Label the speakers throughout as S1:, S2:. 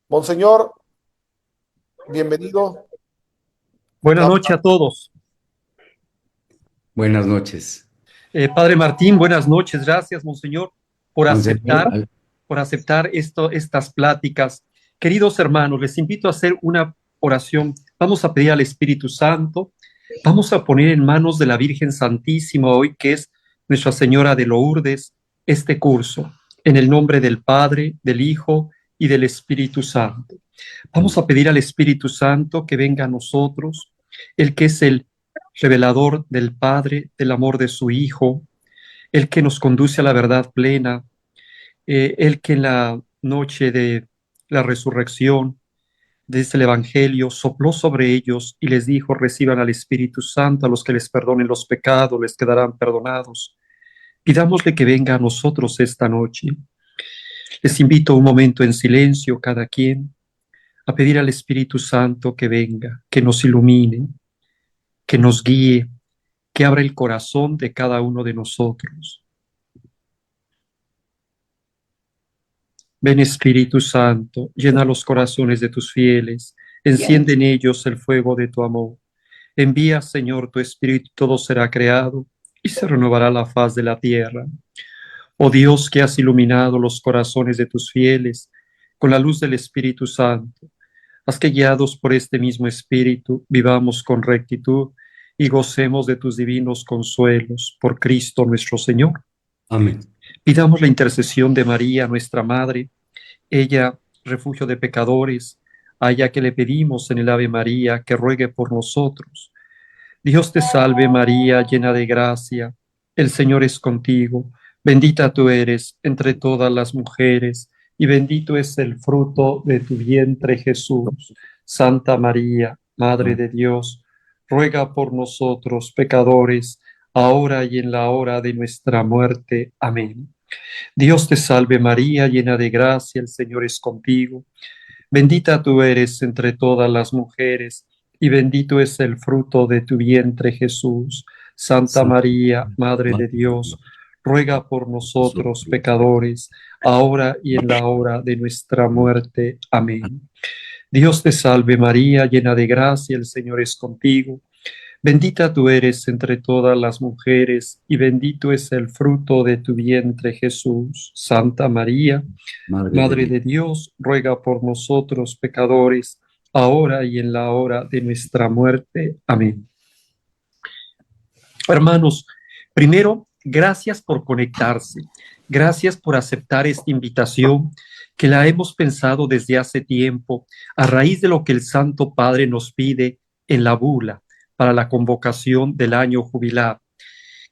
S1: Monseñor, bienvenido.
S2: Buenas
S1: Ya,
S2: noches a todos.
S3: Buenas noches.
S2: Padre Martín, buenas noches. Gracias, Monseñor, por
S3: Monseñor,
S2: aceptar, estas pláticas. Queridos hermanos, les invito a hacer una oración. Vamos a pedir al Espíritu Santo. Vamos a poner en manos de la Virgen Santísima hoy, que es Nuestra Señora de Lourdes, este curso. En el nombre del Padre, del Hijo y del Espíritu Santo. Vamos a pedir al Espíritu Santo que venga a nosotros, el que es el revelador del Padre, del amor de su Hijo, el que nos conduce a la verdad plena, el que en la noche de la resurrección, desde el Evangelio, sopló sobre ellos y les dijo: reciban al Espíritu Santo, a los que les perdonen los pecados, les quedarán perdonados. Pidámosle que venga a nosotros esta noche. Les invito a un momento en silencio, cada quien, a pedir al Espíritu Santo que venga, que nos ilumine, que nos guíe, que abra el corazón de cada uno de nosotros. Ven, Espíritu Santo, llena los corazones de tus fieles, enciende en ellos el fuego de tu amor. Envía, Señor, tu Espíritu, todo será creado y se renovará la faz de la tierra. Oh Dios, que has iluminado los corazones de tus fieles con la luz del Espíritu Santo, haz que, guiados por este mismo Espíritu, vivamos con rectitud y gocemos de tus divinos consuelos. Por Cristo nuestro Señor.
S3: Amén.
S2: Pidamos la intercesión de María, nuestra Madre, ella, refugio de pecadores, a ella que le pedimos en el Ave María, que ruegue por nosotros. Dios te salve María, llena de gracia, el Señor es contigo, bendita tú eres entre todas las mujeres, y bendito es el fruto de tu vientre, Jesús. Santa María, Madre de Dios, ruega por nosotros pecadores, ahora y en la hora de nuestra muerte. Amén. Dios te salve María, llena de gracia, el Señor es contigo. Bendita tú eres entre todas las mujeres, y bendito es el fruto de tu vientre, Jesús. Santa María, Madre de Dios, ruega por nosotros pecadores, ahora y en la hora de nuestra muerte. Amén. Dios te salve María, llena de gracia, el Señor es contigo. Bendita tú eres entre todas las mujeres, y bendito es el fruto de tu vientre, Jesús. Santa María, Madre de Dios, ruega por nosotros pecadores, ahora y en la hora de nuestra muerte. Amén. Hermanos, primero, gracias por conectarse. Gracias por aceptar esta invitación que la hemos pensado desde hace tiempo a raíz de lo que el Santo Padre nos pide en la bula para la convocación del año jubilar.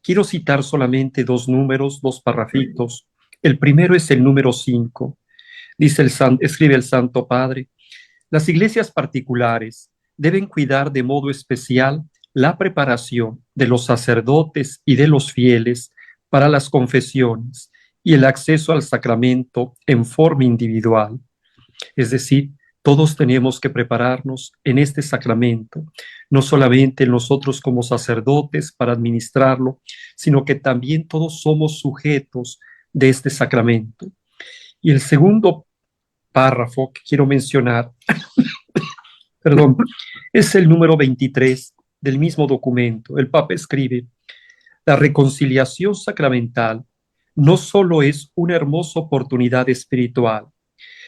S2: Quiero citar solamente dos números, dos parrafitos. El primero es el número 5. Escribe el Santo Padre: las iglesias particulares deben cuidar de modo especial la preparación de los sacerdotes y de los fieles para las confesiones y el acceso al sacramento en forma individual. Es decir, todos tenemos que prepararnos en este sacramento, no solamente nosotros como sacerdotes para administrarlo, sino que también todos somos sujetos de este sacramento. Y el segundo párrafo que quiero mencionar, perdón, es el número 23 del mismo documento. El Papa escribe: la reconciliación sacramental no solo es una hermosa oportunidad espiritual,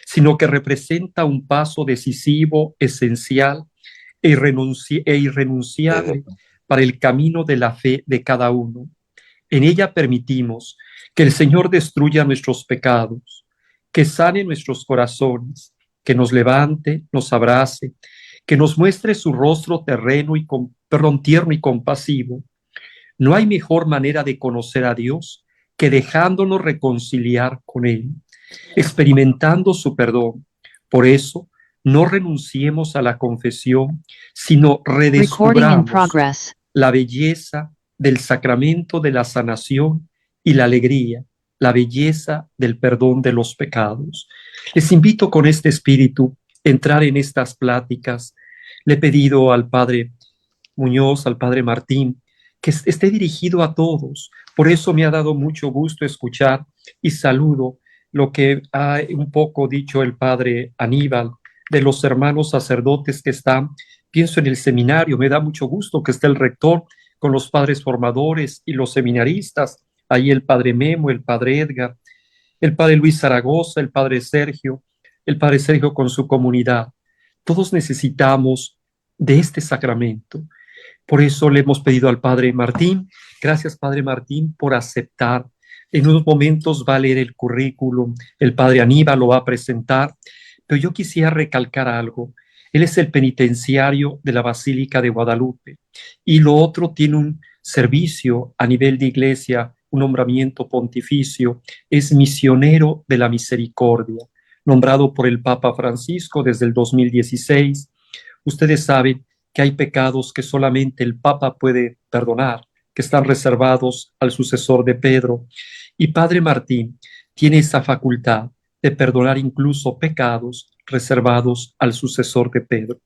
S2: sino que representa un paso decisivo, esencial e irrenunciable para el camino de la fe de cada uno. En ella permitimos que el Señor destruya nuestros pecados, que sane nuestros corazones, que nos levante, nos abrace, que nos muestre su rostro tierno y compasivo. No hay mejor manera de conocer a Dios que dejándonos reconciliar con Él, experimentando su perdón. Por eso, no renunciemos a la confesión, sino redescubramos la belleza del sacramento de la sanación y la alegría, la belleza del perdón de los pecados. Les invito con este espíritu a entrar en estas pláticas. Le he pedido al Padre Muñoz, al Padre Martín, que esté dirigido a todos. Por eso me ha dado mucho gusto escuchar y saludo lo que ha un poco dicho el padre Aníbal de los hermanos sacerdotes que están. Pienso en el seminario, me da mucho gusto que esté el rector con los padres formadores y los seminaristas, ahí el padre Memo, el padre Edgar, el padre Luis Zaragoza, el padre Sergio con su comunidad. Todos necesitamos de este sacramento. Por eso le hemos pedido al padre Martín, gracias padre Martín por aceptar. En unos momentos va a leer el currículum, el padre Aníbal lo va a presentar, pero yo quisiera recalcar algo. Él es el penitenciario de la Basílica de Guadalupe y lo otro tiene un servicio a nivel de iglesia, un nombramiento pontificio, es misionero de la misericordia, nombrado por el Papa Francisco desde el 2016. Ustedes saben que hay pecados que solamente el Papa puede perdonar, que están reservados al sucesor de Pedro. Y Padre Martín tiene esa facultad de perdonar incluso pecados reservados al sucesor de Pedro.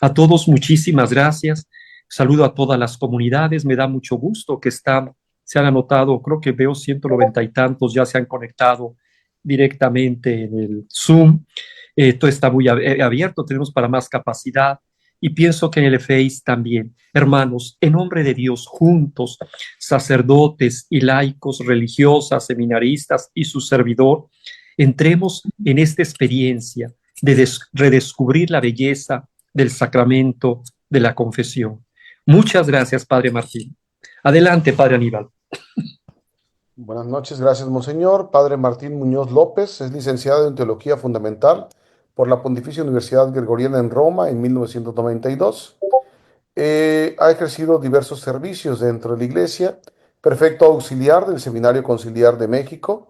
S2: A todos muchísimas gracias. Saludo a todas las comunidades. Me da mucho gusto que se han anotado, creo que veo 190 y tantos ya se han conectado directamente en el Zoom. Esto está muy abierto, tenemos para más capacidad y pienso que en el FEIS también. Hermanos, en nombre de Dios, juntos, sacerdotes y laicos, religiosas, seminaristas y su servidor, entremos en esta experiencia de redescubrir la belleza del sacramento de la confesión. Muchas gracias, Padre Martín. Adelante, Padre Aníbal.
S1: Buenas noches, gracias, Monseñor. Padre Martín Muñoz López es licenciado en Teología Fundamental por la Pontificia Universidad Gregoriana en Roma en 1992. Ha ejercido diversos servicios dentro de la Iglesia, prefecto auxiliar del Seminario Conciliar de México,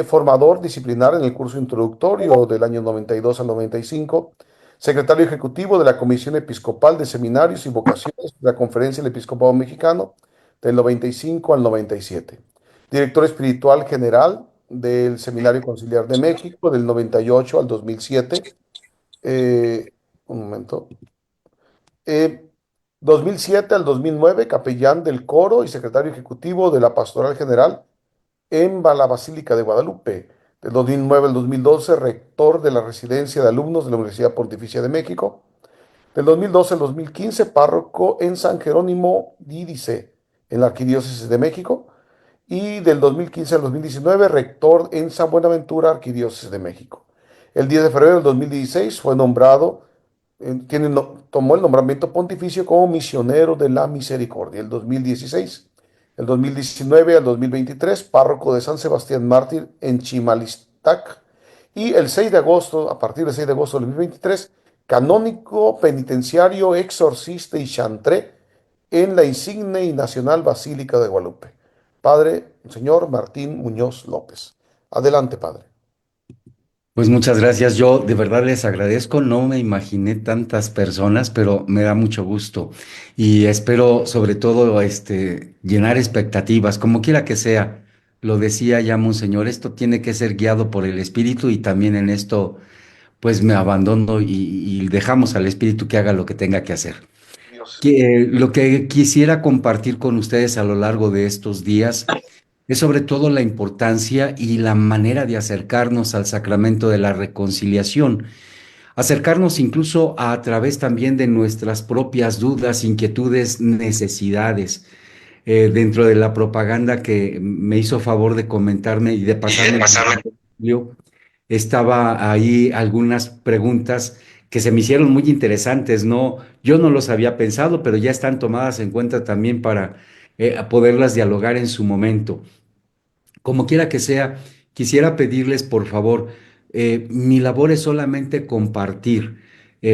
S1: formador disciplinar en el curso introductorio del año 92 al 95, secretario ejecutivo de la Comisión Episcopal de Seminarios y Vocaciones de la Conferencia del Episcopado Mexicano del 95 al 97, director espiritual general del Seminario Conciliar de México del 98 al 2007. Un momento. Eh, 2007 al 2009, capellán del coro y secretario ejecutivo de la Pastoral General en la Basílica de Guadalupe. Del 2009 al 2012, rector de la Residencia de Alumnos de la Universidad Pontificia de México. Del 2012 al 2015, párroco en San Jerónimo Dídice, en la Arquidiócesis de México. Y del 2015 al 2019, rector en San Buenaventura, Arquidiócesis de México. El 10 de febrero del 2016 fue nombrado tomó el nombramiento pontificio como misionero de la misericordia, el 2016. El 2019 al 2023, párroco de San Sebastián Mártir en Chimalistac. Y el 6 de agosto, a partir del 6 de agosto del 2023, canónico penitenciario, exorcista y chantré en la insigne y nacional Basílica de Guadalupe. Padre, señor Martín Muñoz López. Adelante, padre.
S3: Pues muchas gracias. Yo de verdad les agradezco. No me imaginé tantas personas, pero me da mucho gusto. Y espero sobre todo llenar expectativas, como quiera que sea. Lo decía ya Monseñor, esto tiene que ser guiado por el Espíritu y también en esto pues me abandono y dejamos al Espíritu que haga lo que tenga que hacer.
S1: Dios.
S3: Lo que quisiera compartir con ustedes a lo largo de estos días es sobre todo la importancia y la manera de acercarnos al sacramento de la reconciliación, acercarnos incluso a través también de nuestras propias dudas, inquietudes, necesidades. Dentro de la propaganda que me hizo favor de comentarme y de pasarme, estaba ahí algunas preguntas que se me hicieron muy interesantes, ¿no? Yo no los había pensado, pero ya están tomadas en cuenta también para poderlas dialogar en su momento. Como quiera que sea, quisiera pedirles, por favor, mi labor es solamente compartir.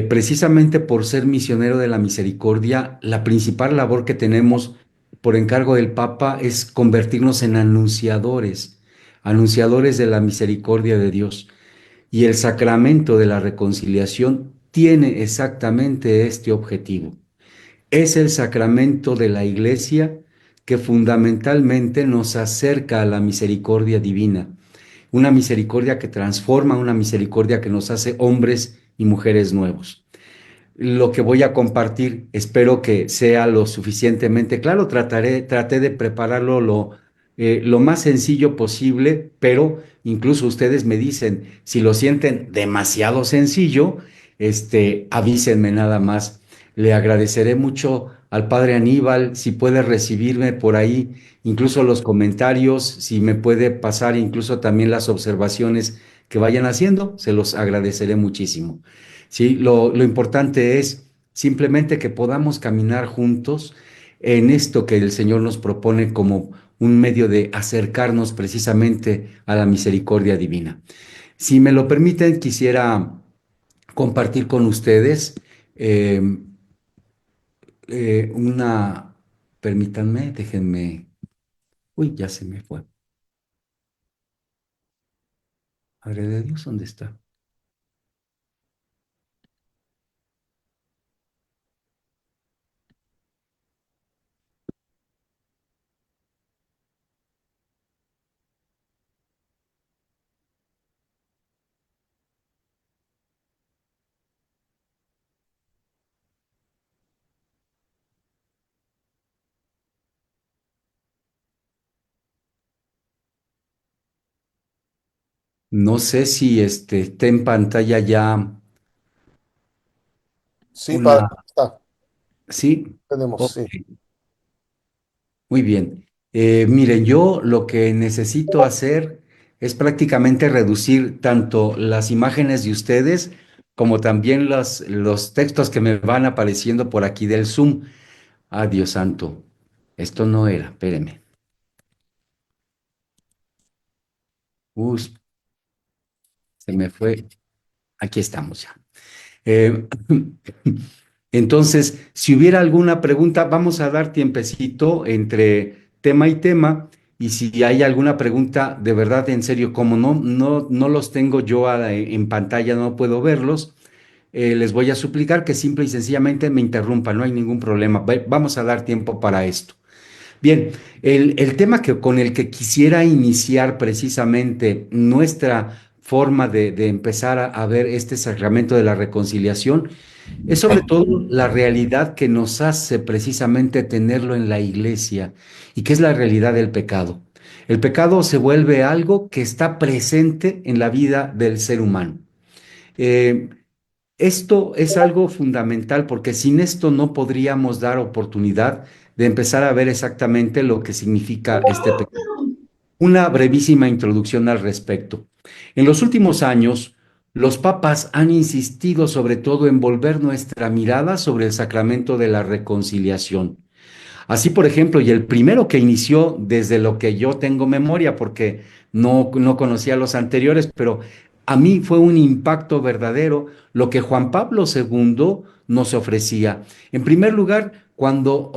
S3: Precisamente por ser misionero de la misericordia, la principal labor que tenemos por encargo del Papa es convertirnos en anunciadores, anunciadores de la misericordia de Dios. Y el sacramento de la reconciliación tiene exactamente este objetivo. Es el sacramento de la Iglesia que fundamentalmente nos acerca a la misericordia divina, una misericordia que transforma, una misericordia que nos hace hombres y mujeres nuevos. Lo que voy a compartir, espero que sea lo suficientemente claro, traté de prepararlo lo más sencillo posible, pero incluso ustedes me dicen, si lo sienten demasiado sencillo, avísenme nada más. Le agradeceré mucho al padre Aníbal si puede recibirme por ahí, incluso los comentarios, si me puede pasar incluso también las observaciones que vayan haciendo, se los agradeceré muchísimo. Sí, lo importante es simplemente que podamos caminar juntos en esto que el Señor nos propone como un medio de acercarnos precisamente a la misericordia divina. Si me lo permiten, quisiera compartir con ustedes eh, una, permítanme, déjenme, uy, ya se me fue. Madre de Dios, ¿dónde está? No sé si está en pantalla ya
S1: Sí, padre,
S3: una,
S1: está,
S3: sí,
S1: tenemos,
S3: ok,
S1: sí.
S3: muy bien. Miren, yo lo que necesito hacer es prácticamente reducir tanto las imágenes de ustedes como también los textos que me van apareciendo por aquí del Zoom. Ah, Dios santo, esto no era, espérenme. Uy, se me fue. Aquí estamos ya. Eh, entonces, si hubiera alguna pregunta, vamos a dar tiempecito entre tema y tema. Y si hay alguna pregunta, de verdad, en serio, como no los tengo yo en pantalla, no puedo verlos, les voy a suplicar que simple y sencillamente me interrumpan, no hay ningún problema. Vamos a dar tiempo para esto. Bien, el tema con el que quisiera iniciar precisamente nuestra forma de empezar a ver este sacramento de la reconciliación es sobre todo la realidad que nos hace precisamente tenerlo en la iglesia y que es la realidad del pecado. El pecado se vuelve algo que está presente en la vida del ser humano. Eh, Esto es algo fundamental porque sin esto no podríamos dar oportunidad de empezar a ver exactamente lo que significa este pecado. Una brevísima introducción al respecto. En los últimos años, los papas han insistido sobre todo en volver nuestra mirada sobre el sacramento de la reconciliación. Así, por ejemplo, y el primero que inició desde lo que yo tengo memoria, porque no conocía los anteriores, pero a mí fue un impacto verdadero lo que Juan Pablo II nos ofrecía. En primer lugar, cuando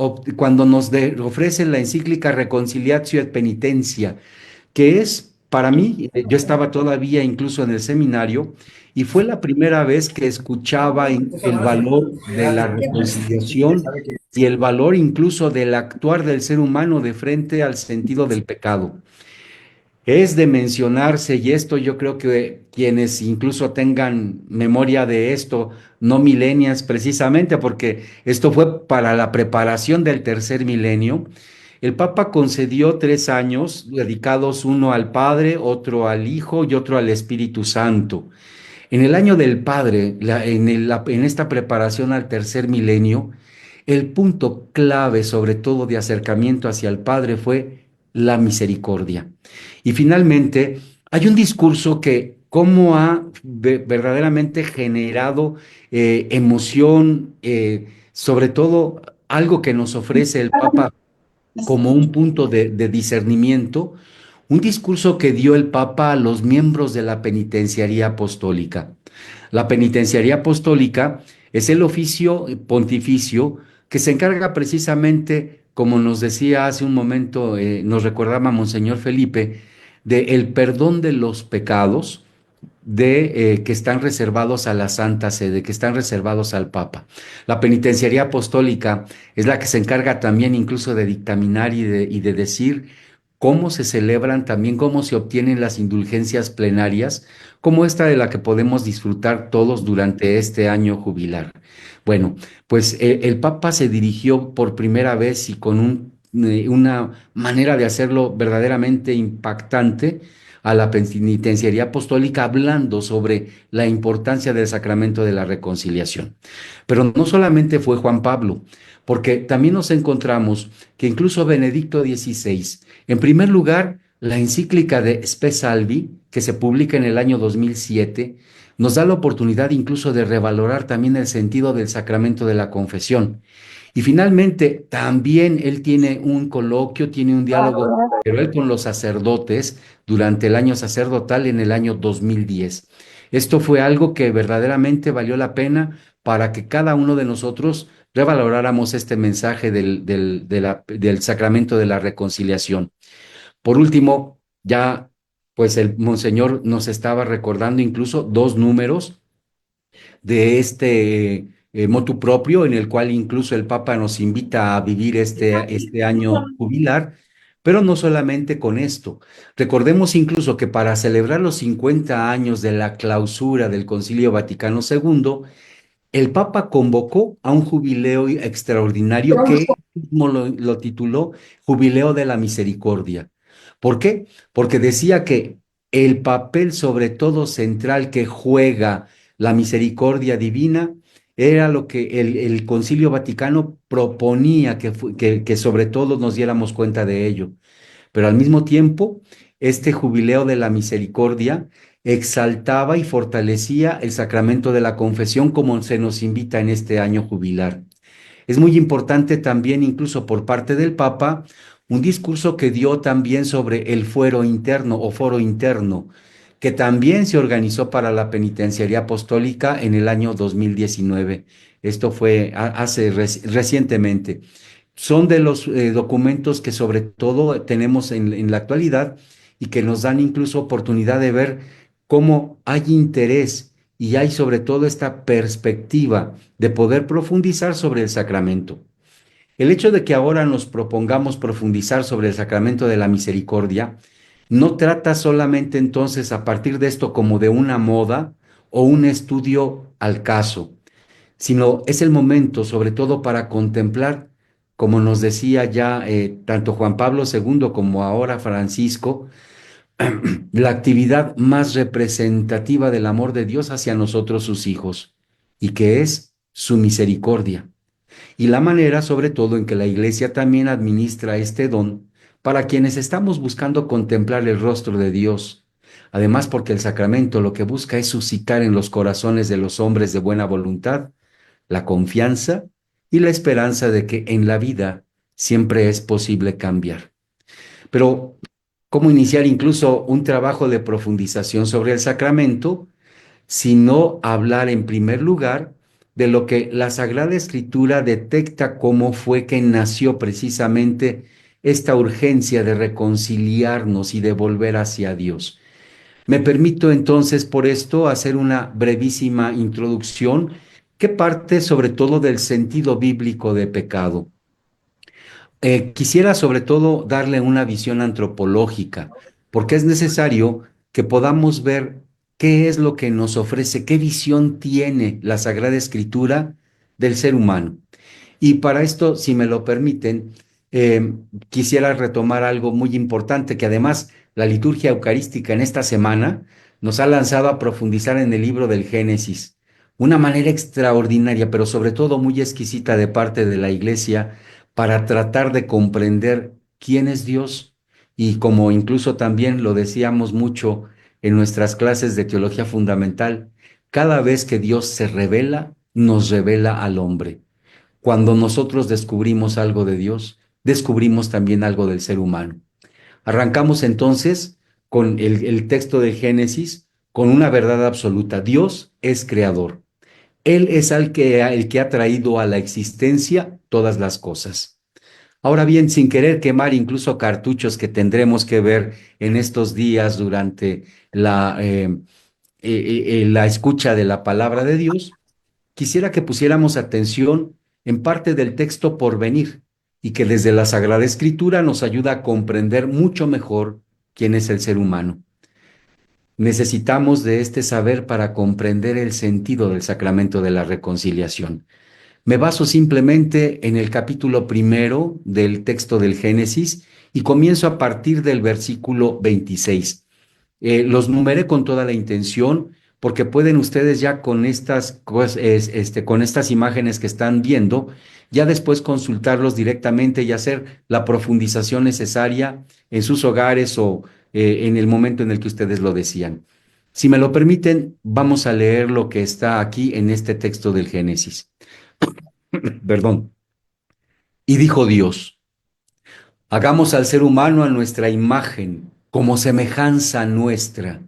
S3: nos ofrece la encíclica Reconciliatio et Penitencia, que es para mí, yo estaba todavía incluso en el seminario y fue la primera vez que escuchaba el valor de la reconciliación y el valor incluso del actuar del ser humano de frente al sentido del pecado. Es de mencionarse, y esto yo creo que quienes incluso tengan memoria de esto, no millennials precisamente, porque esto fue para la preparación del tercer milenio, el Papa concedió 3 años dedicados uno al Padre, otro al Hijo y otro al Espíritu Santo. En el año del Padre, en esta preparación al tercer milenio, el punto clave, sobre todo de acercamiento hacia el Padre, fue la misericordia. Y finalmente, hay un discurso que cómo ha verdaderamente generado emoción, sobre todo algo que nos ofrece el Papa como un punto de discernimiento, un discurso que dio el Papa a los miembros de la penitenciaría apostólica. La penitenciaría apostólica es el oficio pontificio que se encarga precisamente, como nos decía hace un momento, nos recordaba Monseñor Felipe, de el perdón de los pecados que están reservados a la Santa Sede, que están reservados al Papa. La penitenciaría apostólica es la que se encarga también incluso de dictaminar y de decir cómo se celebran, también cómo se obtienen las indulgencias plenarias, como esta de la que podemos disfrutar todos durante este año jubilar. Bueno, pues el Papa se dirigió por primera vez y con un una manera de hacerlo verdaderamente impactante a la penitenciaría apostólica, hablando sobre la importancia del sacramento de la reconciliación. Pero no solamente fue Juan Pablo, porque también nos encontramos que incluso Benedicto XVI, en primer lugar, la encíclica de Spe Salvi, que se publica en el año 2007, nos da la oportunidad incluso de revalorar también el sentido del sacramento de la confesión. Y finalmente, también él tiene un coloquio, tiene un diálogo, pero él con los sacerdotes durante el año sacerdotal en el año 2010. Esto fue algo que verdaderamente valió la pena para que cada uno de nosotros revaloráramos este mensaje del sacramento de la reconciliación. Por último, ya pues el monseñor nos estaba recordando incluso dos números de este motu propio, en el cual incluso el Papa nos invita a vivir este año jubilar, pero no solamente con esto. Recordemos incluso que para celebrar los 50 años de la clausura del Concilio Vaticano II, el Papa convocó a un jubileo extraordinario que él mismo lo tituló Jubileo de la Misericordia. ¿Por qué? Porque decía que el papel sobre todo central que juega la misericordia divina era lo que el Concilio Vaticano proponía que sobre todo nos diéramos cuenta de ello. Pero al mismo tiempo, este jubileo de la misericordia exaltaba y fortalecía el sacramento de la confesión como se nos invita en este año jubilar. Es muy importante también, incluso por parte del Papa, un discurso que dio también sobre el fuero interno o foro interno, que también se organizó para la penitenciaría apostólica en el año 2019. Esto fue recientemente. Son de los documentos que sobre todo tenemos en la actualidad y que nos dan incluso oportunidad de ver cómo hay interés y hay sobre todo esta perspectiva de poder profundizar sobre el sacramento. El hecho de que ahora nos propongamos profundizar sobre el sacramento de la misericordia no trata solamente entonces a partir de esto como de una moda o un estudio al caso, sino es el momento sobre todo para contemplar, como nos decía ya tanto Juan Pablo II como ahora Francisco, la actividad más representativa del amor de Dios hacia nosotros sus hijos, y que es su misericordia, y la manera sobre todo en que la Iglesia también administra este don para quienes estamos buscando contemplar el rostro de Dios. Además, porque el sacramento lo que busca es suscitar en los corazones de los hombres de buena voluntad la confianza y la esperanza de que en la vida siempre es posible cambiar. Pero, ¿cómo iniciar incluso un trabajo de profundización sobre el sacramento? Sino hablar en primer lugar de lo que la Sagrada Escritura detecta cómo fue que nació precisamente esta urgencia de reconciliarnos y de volver hacia Dios. Me permito entonces por esto hacer una brevísima introducción que parte sobre todo del sentido bíblico de pecado. Quisiera sobre todo darle una visión antropológica, porque es necesario que podamos ver qué es lo que nos ofrece, qué visión tiene la Sagrada Escritura del ser humano. Y para esto, si me lo permiten, quisiera retomar algo muy importante, que además la liturgia eucarística en esta semana nos ha lanzado a profundizar en el libro del Génesis, una manera extraordinaria, pero sobre todo muy exquisita de parte de la Iglesia para tratar de comprender quién es Dios y como incluso también lo decíamos mucho en nuestras clases de teología fundamental, cada vez que Dios se revela, nos revela al hombre. Cuando nosotros descubrimos algo de Dios, descubrimos también algo del ser humano. Arrancamos entonces con el texto de Génesis, con una verdad absoluta. Dios es creador. Él es el que ha traído a la existencia todas las cosas. Ahora bien, sin querer quemar incluso cartuchos que tendremos que ver en estos días durante la escucha de la palabra de Dios, quisiera que pusiéramos atención en parte del texto por venir y que desde la Sagrada Escritura nos ayuda a comprender mucho mejor quién es el ser humano. Necesitamos de este saber para comprender el sentido del sacramento de la reconciliación. Me baso simplemente en el capítulo primero del texto del Génesis y comienzo a partir del versículo 26. Los numeré con toda la intención porque pueden ustedes ya con con estas imágenes que están viendo, ya después consultarlos directamente y hacer la profundización necesaria en sus hogares o en el momento en el que ustedes lo decían. Si me lo permiten, vamos a leer lo que está aquí en este texto del Génesis. Perdón. Y dijo Dios, hagamos al ser humano a nuestra imagen, como semejanza nuestra,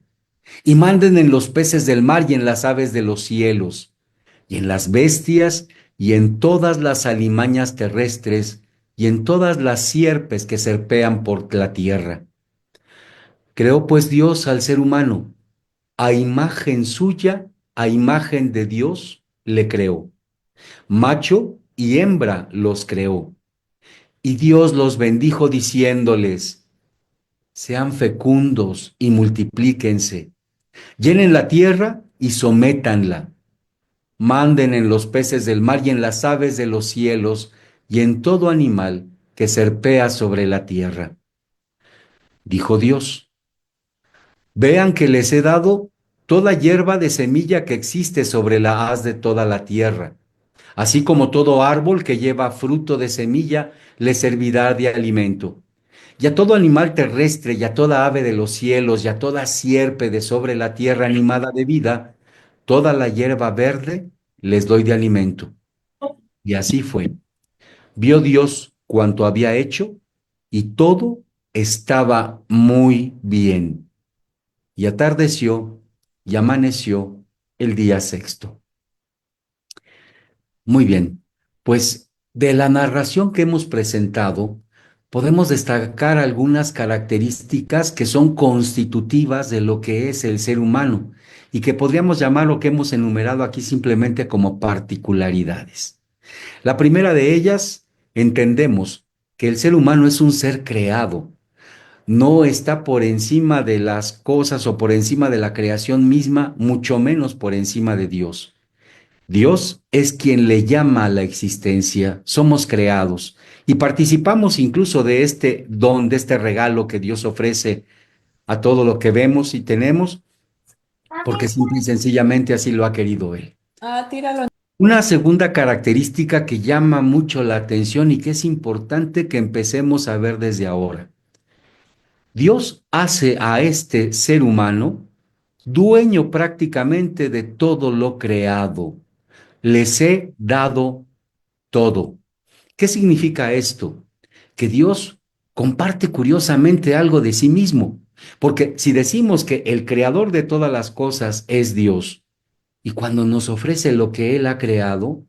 S3: y manden en los peces del mar y en las aves de los cielos, y en las bestias, y en todas las alimañas terrestres, y en todas las sierpes que serpean por la tierra. Creó pues Dios al ser humano, a imagen suya, a imagen de Dios, le creó. Macho y hembra los creó. Y Dios los bendijo diciéndoles, sean fecundos y multiplíquense, llenen la tierra y sométanla, manden en los peces del mar y en las aves de los cielos y en todo animal que serpea sobre la tierra. Dijo Dios, vean que les he dado toda hierba de semilla que existe sobre la haz de toda la tierra, así como todo árbol que lleva fruto de semilla les servirá de alimento. Y a todo animal terrestre, y a toda ave de los cielos, y a toda sierpe de sobre la tierra animada de vida, toda la hierba verde les doy de alimento. Y así fue. Vio Dios cuanto había hecho, y todo estaba muy bien. Y atardeció, y amaneció el día sexto. Muy bien, pues de la narración que hemos presentado, podemos destacar algunas características que son constitutivas de lo que es el ser humano y que podríamos llamar lo que hemos enumerado aquí simplemente como particularidades. La primera de ellas, entendemos que el ser humano es un ser creado, no está por encima de las cosas o por encima de la creación misma, mucho menos por encima de Dios. Dios es quien le llama a la existencia, somos creados y participamos incluso de este don, de este regalo que Dios ofrece a todo lo que vemos y tenemos, porque simple y sencillamente así lo ha querido Él.
S4: Tíralo.
S3: Una segunda característica que llama mucho la atención y que es importante que empecemos a ver desde ahora. Dios hace a este ser humano dueño prácticamente de todo lo creado. Les he dado todo. ¿Qué significa esto? Que Dios comparte curiosamente algo de sí mismo. Porque si decimos que el creador de todas las cosas es Dios, y cuando nos ofrece lo que Él ha creado,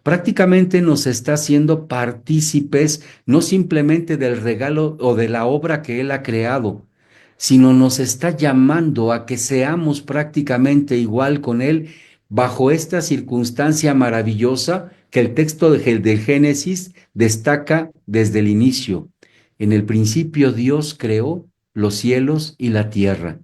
S3: prácticamente nos está haciendo partícipes no simplemente del regalo o de la obra que Él ha creado, sino nos está llamando a que seamos prácticamente igual con Él bajo esta circunstancia maravillosa que el texto del Génesis destaca desde el inicio. En el principio Dios creó los cielos y la tierra.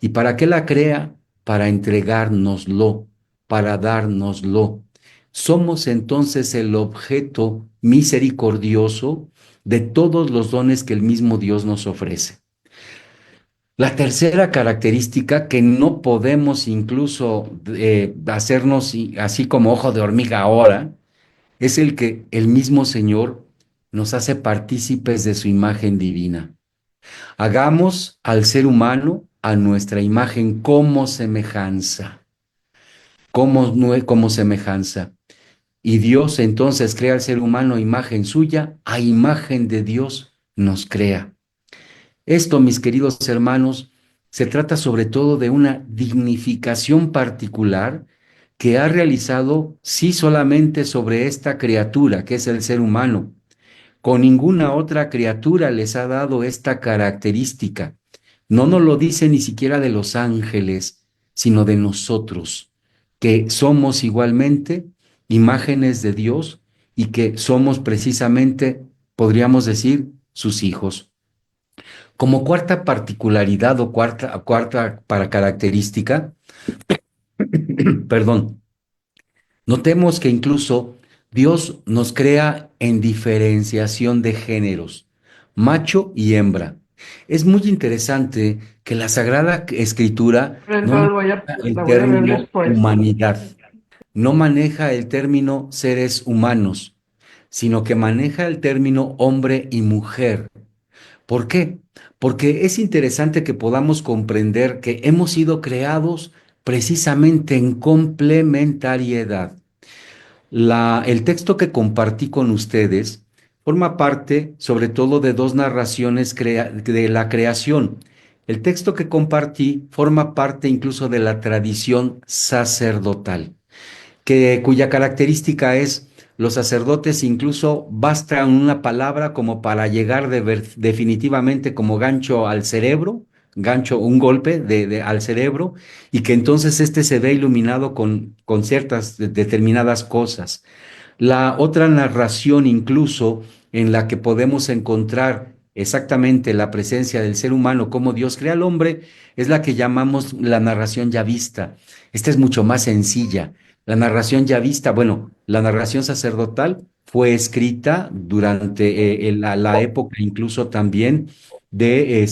S3: ¿Y para qué la crea? Para entregárnoslo, para dárnoslo. Somos entonces el objeto misericordioso de todos los dones que el mismo Dios nos ofrece. La tercera característica que no podemos incluso hacernos así como ojo de hormiga ahora, es el que el mismo Señor nos hace partícipes de su imagen divina. Hagamos al ser humano a nuestra imagen como semejanza, como semejanza. Y Dios entonces crea al ser humano a imagen suya, a imagen de Dios nos crea. Esto, mis queridos hermanos, se trata sobre todo de una dignificación particular que ha realizado sí solamente sobre esta criatura que es el ser humano. Con ninguna otra criatura les ha dado esta característica. No nos lo dice ni siquiera de los ángeles, sino de nosotros, que somos igualmente imágenes de Dios y que somos precisamente, podríamos decir, sus hijos. Como cuarta particularidad o cuarta para característica, perdón, notemos que incluso Dios nos crea en diferenciación de géneros, macho y hembra. Es muy interesante que la Sagrada Escritura no maneja el
S4: La voy a ver
S3: término
S4: después.
S3: humanidad, no maneja el término seres humanos, sino que maneja el término hombre y mujer. ¿Por qué? Porque es interesante que podamos comprender que hemos sido creados precisamente en complementariedad. El texto que compartí con ustedes forma parte sobre todo de dos narraciones de la creación. El texto que compartí forma parte incluso de la tradición sacerdotal cuya característica es los sacerdotes incluso bastan una palabra como para llegar definitivamente como gancho al cerebro, gancho, un golpe al cerebro, y que entonces este se ve iluminado con ciertas determinadas cosas. La otra narración incluso en la que podemos encontrar exactamente la presencia del ser humano, cómo Dios crea al hombre, es la que llamamos la narración ya vista. Esta es mucho más sencilla. La narración ya vista, bueno, la narración sacerdotal fue escrita durante la época incluso también de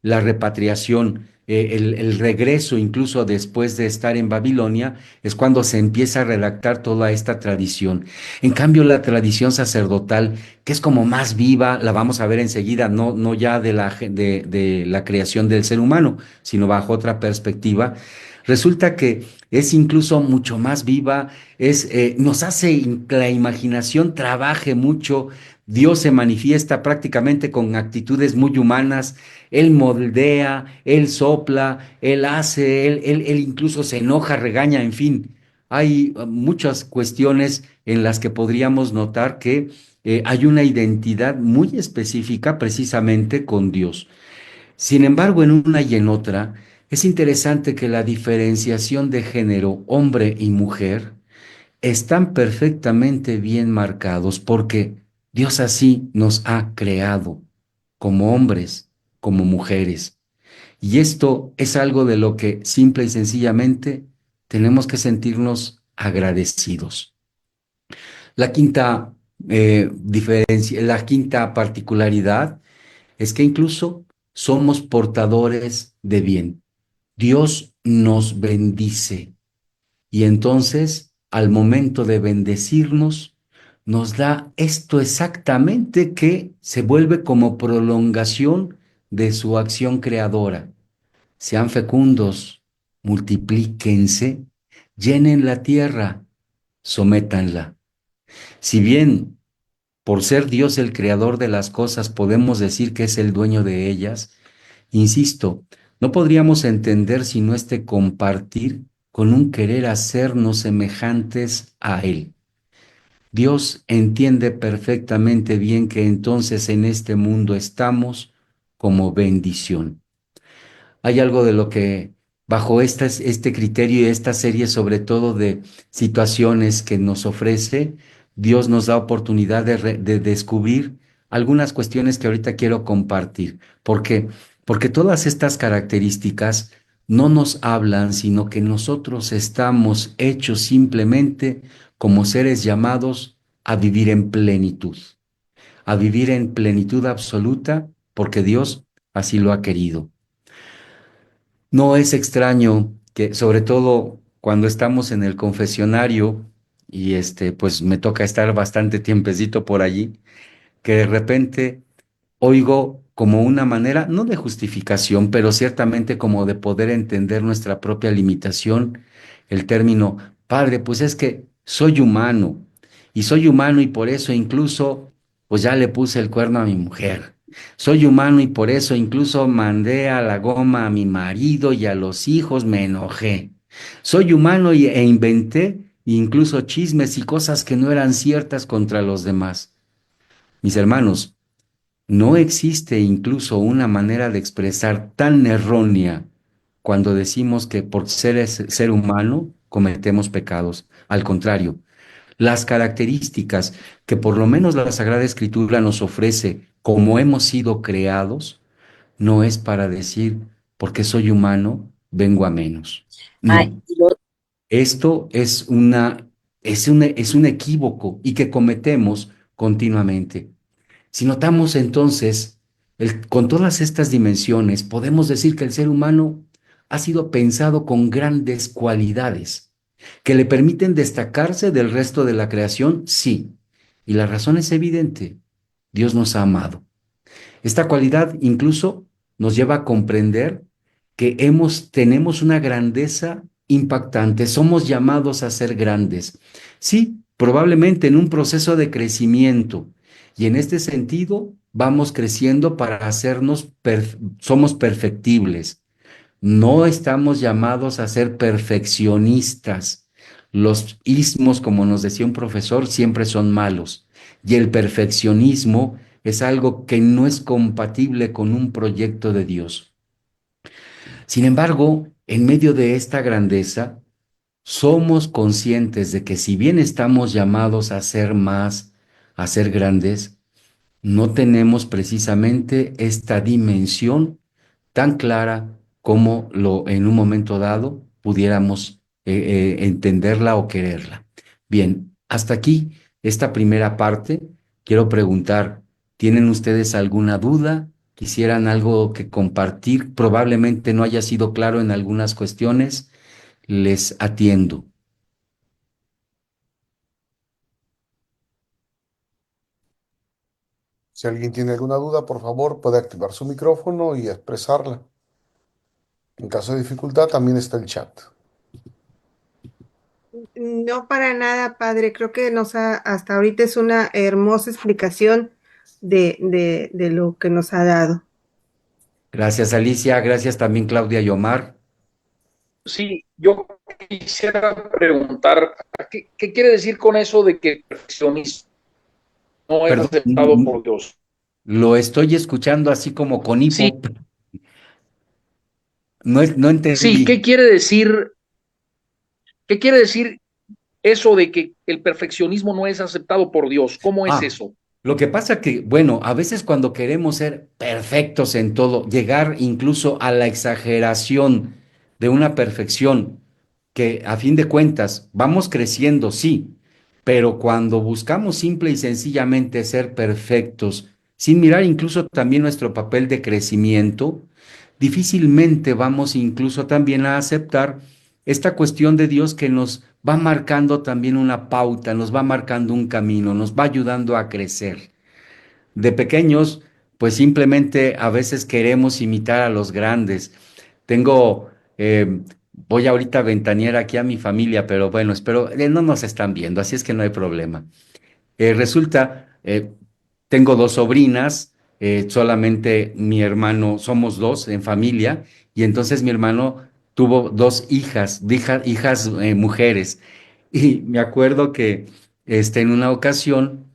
S3: la repatriación, el regreso incluso después de estar en Babilonia, es cuando se empieza a redactar toda esta tradición. En cambio, la tradición sacerdotal, que es como más viva, la vamos a ver enseguida, no ya de la creación del ser humano, sino bajo otra perspectiva, resulta que es incluso mucho más viva, nos hace que la imaginación trabaje mucho. Dios se manifiesta prácticamente con actitudes muy humanas. Él moldea, él sopla, él hace, él incluso se enoja, regaña, en fin. Hay muchas cuestiones en las que podríamos notar que hay una identidad muy específica precisamente con Dios. Sin embargo, en una y en otra, es interesante que la diferenciación de género, hombre y mujer, están perfectamente bien marcados porque Dios así nos ha creado como hombres, como mujeres. Y esto es algo de lo que simple y sencillamente tenemos que sentirnos agradecidos. La quinta la quinta particularidad es que incluso somos portadores de bien. Dios nos bendice y entonces al momento de bendecirnos nos da esto exactamente que se vuelve como prolongación de su acción creadora. Sean fecundos, multiplíquense, llenen la tierra, sométanla. Si bien por ser Dios el creador de las cosas podemos decir que es el dueño de ellas, insisto, no podríamos entender sino este compartir con un querer hacernos semejantes a Él. Dios entiende perfectamente bien que entonces en este mundo estamos como bendición. Hay algo de lo que bajo este criterio y esta serie, sobre todo de situaciones que nos ofrece, Dios nos da oportunidad de descubrir algunas cuestiones que ahorita quiero compartir. ¿Por qué? Porque todas estas características no nos hablan, sino que nosotros estamos hechos simplemente como seres llamados a vivir en plenitud, a vivir en plenitud absoluta, porque Dios así lo ha querido. No es extraño que, sobre todo cuando estamos en el confesionario, y pues me toca estar bastante tiempecito por allí, que de repente oigo como una manera, no de justificación, pero ciertamente como de poder entender nuestra propia limitación, el término, Padre, pues es que soy humano y por eso incluso, pues ya le puse el cuerno a mi mujer. Soy humano y por eso incluso mandé a la goma a mi marido y a los hijos, me enojé. Soy humano e inventé incluso chismes y cosas que no eran ciertas contra los demás. Mis hermanos, no existe incluso una manera de expresar tan errónea cuando decimos que por ser humano cometemos pecados. Al contrario, las características que por lo menos la Sagrada Escritura nos ofrece como hemos sido creados, no es para decir, porque soy humano, vengo a menos.
S5: Ay,
S3: No, esto es una es un equívoco y que cometemos continuamente. Si notamos entonces, con todas estas dimensiones, podemos decir que el ser humano ha sido pensado con grandes cualidades que le permiten destacarse del resto de la creación, sí. Y la razón es evidente. Dios nos ha amado. Esta cualidad incluso nos lleva a comprender que tenemos una grandeza impactante, somos llamados a ser grandes. Sí, probablemente en un proceso de crecimiento, y en este sentido vamos creciendo para hacernos, somos perfectibles. No estamos llamados a ser perfeccionistas. Los ismos, como nos decía un profesor, siempre son malos. Y el perfeccionismo es algo que no es compatible con un proyecto de Dios. Sin embargo, en medio de esta grandeza, somos conscientes de que si bien estamos llamados a ser más, a ser grandes, no tenemos precisamente esta dimensión tan clara como lo en un momento dado pudiéramos entenderla o quererla. Bien, hasta aquí esta primera parte. Quiero preguntar, ¿tienen ustedes alguna duda? ¿Quisieran algo que compartir? Probablemente no haya sido claro en algunas cuestiones. Les atiendo.
S1: Si alguien tiene alguna duda, por favor, puede activar su micrófono y expresarla. En caso de dificultad, también está el chat.
S4: No para nada, padre. Creo que hasta ahorita es una hermosa explicación de lo que nos ha dado.
S3: Gracias, Alicia. Gracias también, Claudia y Omar.
S5: Sí, yo quisiera preguntar, ¿qué quiere decir con eso de que el perfeccionismo no es
S3: Perdón,
S5: aceptado por Dios?
S3: lo estoy escuchando así como con
S5: Sí,
S3: hipo. No, no
S5: sí,
S3: entendí.
S5: qué quiere decir eso de que el perfeccionismo no es aceptado por Dios? ¿Cómo es
S3: Ah,
S5: eso?
S3: lo que pasa que, bueno, a veces cuando queremos ser perfectos en todo, llegar incluso a la exageración de una perfección, que a fin de cuentas vamos creciendo, sí, pero cuando buscamos simple y sencillamente ser perfectos, sin mirar incluso también nuestro papel de crecimiento, difícilmente vamos incluso también a aceptar esta cuestión de Dios que nos va marcando también una pauta, nos va marcando un camino, nos va ayudando a crecer. De pequeños, pues simplemente a veces queremos imitar a los grandes. Tengo, voy ahorita a ventanear aquí a mi familia, pero bueno, espero, no nos están viendo, así es que no hay problema. Resulta, tengo dos sobrinas, solamente mi hermano, somos dos en familia, y entonces mi hermano tuvo dos hijas, hijas mujeres. Y me acuerdo que en una ocasión,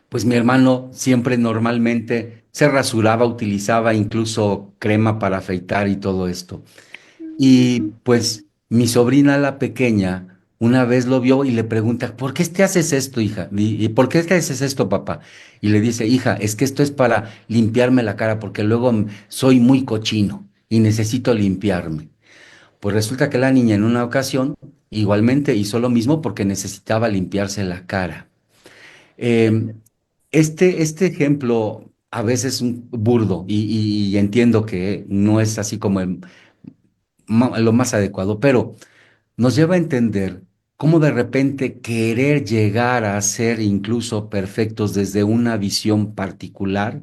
S3: pues mi hermano siempre normalmente se rasuraba, utilizaba incluso crema para afeitar y todo esto. Y pues mi sobrina, la pequeña, una vez lo vio y le pregunta, ¿por qué te haces esto, hija? ¿Y por qué te haces esto, papá? Y le dice, hija, es que esto es para limpiarme la cara porque luego soy muy cochino y necesito limpiarme. Pues resulta que la niña en una ocasión igualmente hizo lo mismo porque necesitaba limpiarse la cara. Em, este ejemplo a veces es un burdo y entiendo que no es así como lo más adecuado, pero nos lleva a entender cómo de repente querer llegar a ser incluso perfectos desde una visión particular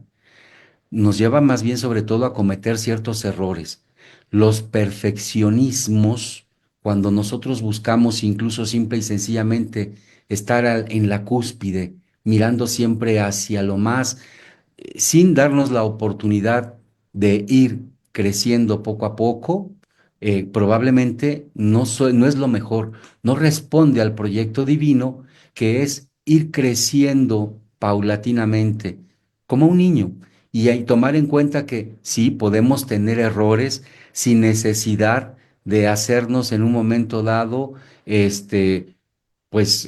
S3: nos lleva más bien sobre todo a cometer ciertos errores. Los perfeccionismos, cuando nosotros buscamos incluso simple y sencillamente estar en la cúspide, mirando siempre hacia lo más sin darnos la oportunidad de ir creciendo poco a poco, probablemente no es lo mejor, no responde al proyecto divino que es ir creciendo paulatinamente, como un niño, y ahí tomar en cuenta que sí, podemos tener errores sin necesidad de hacernos en un momento dado, pues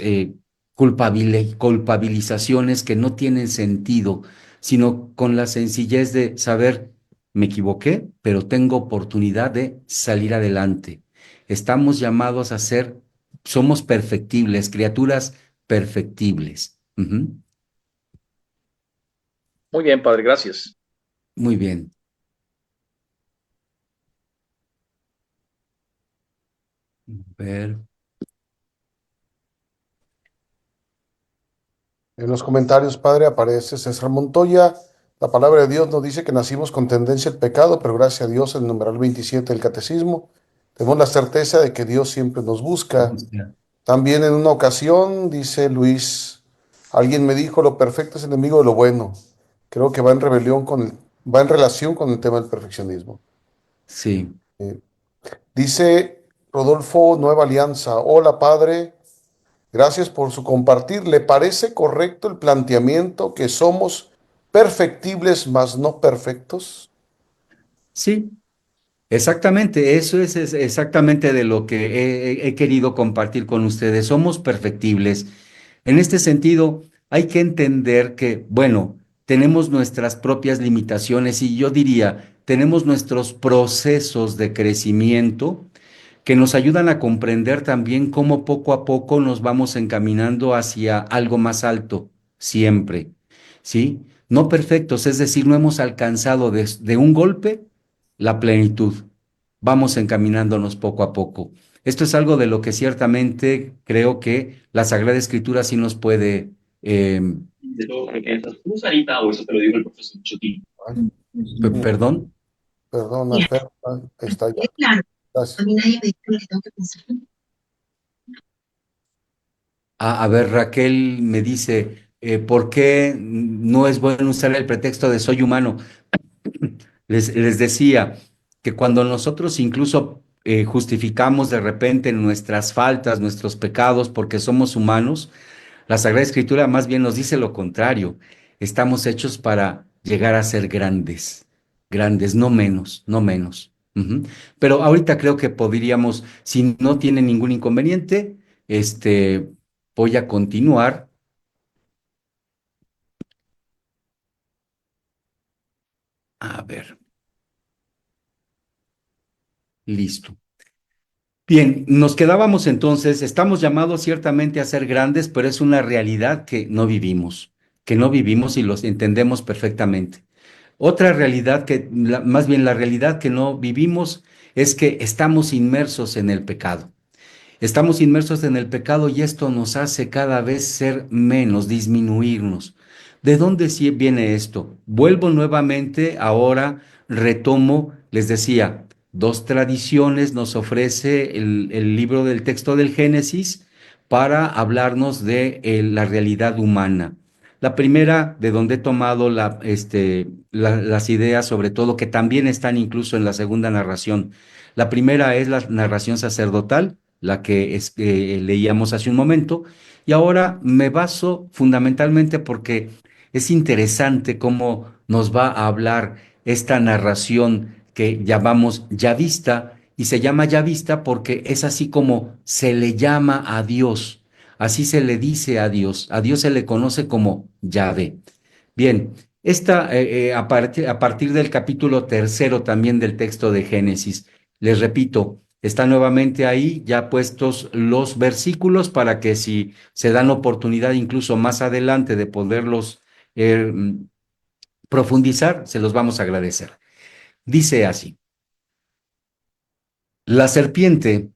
S3: culpabilizaciones que no tienen sentido, sino con la sencillez de saber, me equivoqué, pero tengo oportunidad de salir adelante. Estamos llamados a ser somos perfectibles, criaturas perfectibles. Ujú.
S5: Muy bien, padre, gracias.
S3: Muy bien. A ver.
S1: En los comentarios, padre, aparece César Montoya. La palabra de Dios nos dice que nacimos con tendencia al pecado, pero gracias a Dios, el numeral 27 del Catecismo, tenemos la certeza de que Dios siempre nos busca. También en una ocasión, dice Luis, alguien me dijo, lo perfecto es enemigo de lo bueno. Creo que va en relación con el tema del perfeccionismo.
S3: Sí.
S1: Eh, Dice Rodolfo Nueva Alianza, hola padre, gracias por su compartir. ¿Le parece correcto el planteamiento que somos perfectibles, mas no perfectos?
S3: Sí, exactamente, eso es exactamente de lo que he querido compartir con ustedes. Somos perfectibles. En este sentido, hay que entender que, bueno, tenemos nuestras propias limitaciones y yo diría, tenemos nuestros procesos de crecimiento que nos ayudan a comprender también cómo poco a poco nos vamos encaminando hacia algo más alto, siempre, ¿sí? No perfectos, es decir, no hemos alcanzado de un golpe la plenitud. Vamos encaminándonos poco a poco. Esto es algo de lo que ciertamente creo que la Sagrada Escritura sí nos puede...
S6: De todo lo que piensas tú, Sarita, o eso te lo digo el profesor Chutín.
S1: Ay,
S3: perdón,
S1: perdona, Fer, ahí está ya.
S6: Claro, a
S1: Gracias.
S6: mí nadie me dijo lo que tengo que pensar.
S3: a ver, Raquel me dice, ¿por qué no es bueno usar el pretexto de soy humano? Les decía que cuando nosotros incluso justificamos de repente nuestras faltas, nuestros pecados, porque somos humanos, la Sagrada Escritura más bien nos dice lo contrario. Estamos hechos para llegar a ser grandes, grandes, no menos, no menos. Ujú. Pero ahorita creo que podríamos, si no tiene ningún inconveniente, este, voy a continuar. A ver, listo. Bien, nos quedábamos entonces, estamos llamados ciertamente a ser grandes, pero es una realidad que no vivimos y los entendemos perfectamente. Otra realidad más bien la realidad que no vivimos es que estamos inmersos en el pecado. Estamos inmersos en el pecado y esto nos hace cada vez ser menos, disminuirnos. ¿De dónde viene esto? Vuelvo nuevamente, ahora retomo, les decía, dos tradiciones nos ofrece el libro del texto del Génesis para hablarnos de la realidad humana. La primera, de donde he tomado las ideas, sobre todo, que también están incluso en la segunda narración. La primera es la narración sacerdotal, la que leíamos hace un momento, y ahora me baso fundamentalmente porque es interesante cómo nos va a hablar esta narración que llamamos Yavista, y se llama Yavista porque es así como se le llama a Dios, así se le dice a Dios se le conoce como Yahvé. Bien, a partir del capítulo tercero también del texto de Génesis, les repito, está nuevamente ahí ya puestos los versículos para que si se dan oportunidad incluso más adelante de poderlos profundizar, se los vamos a agradecer. Dice así, la serpiente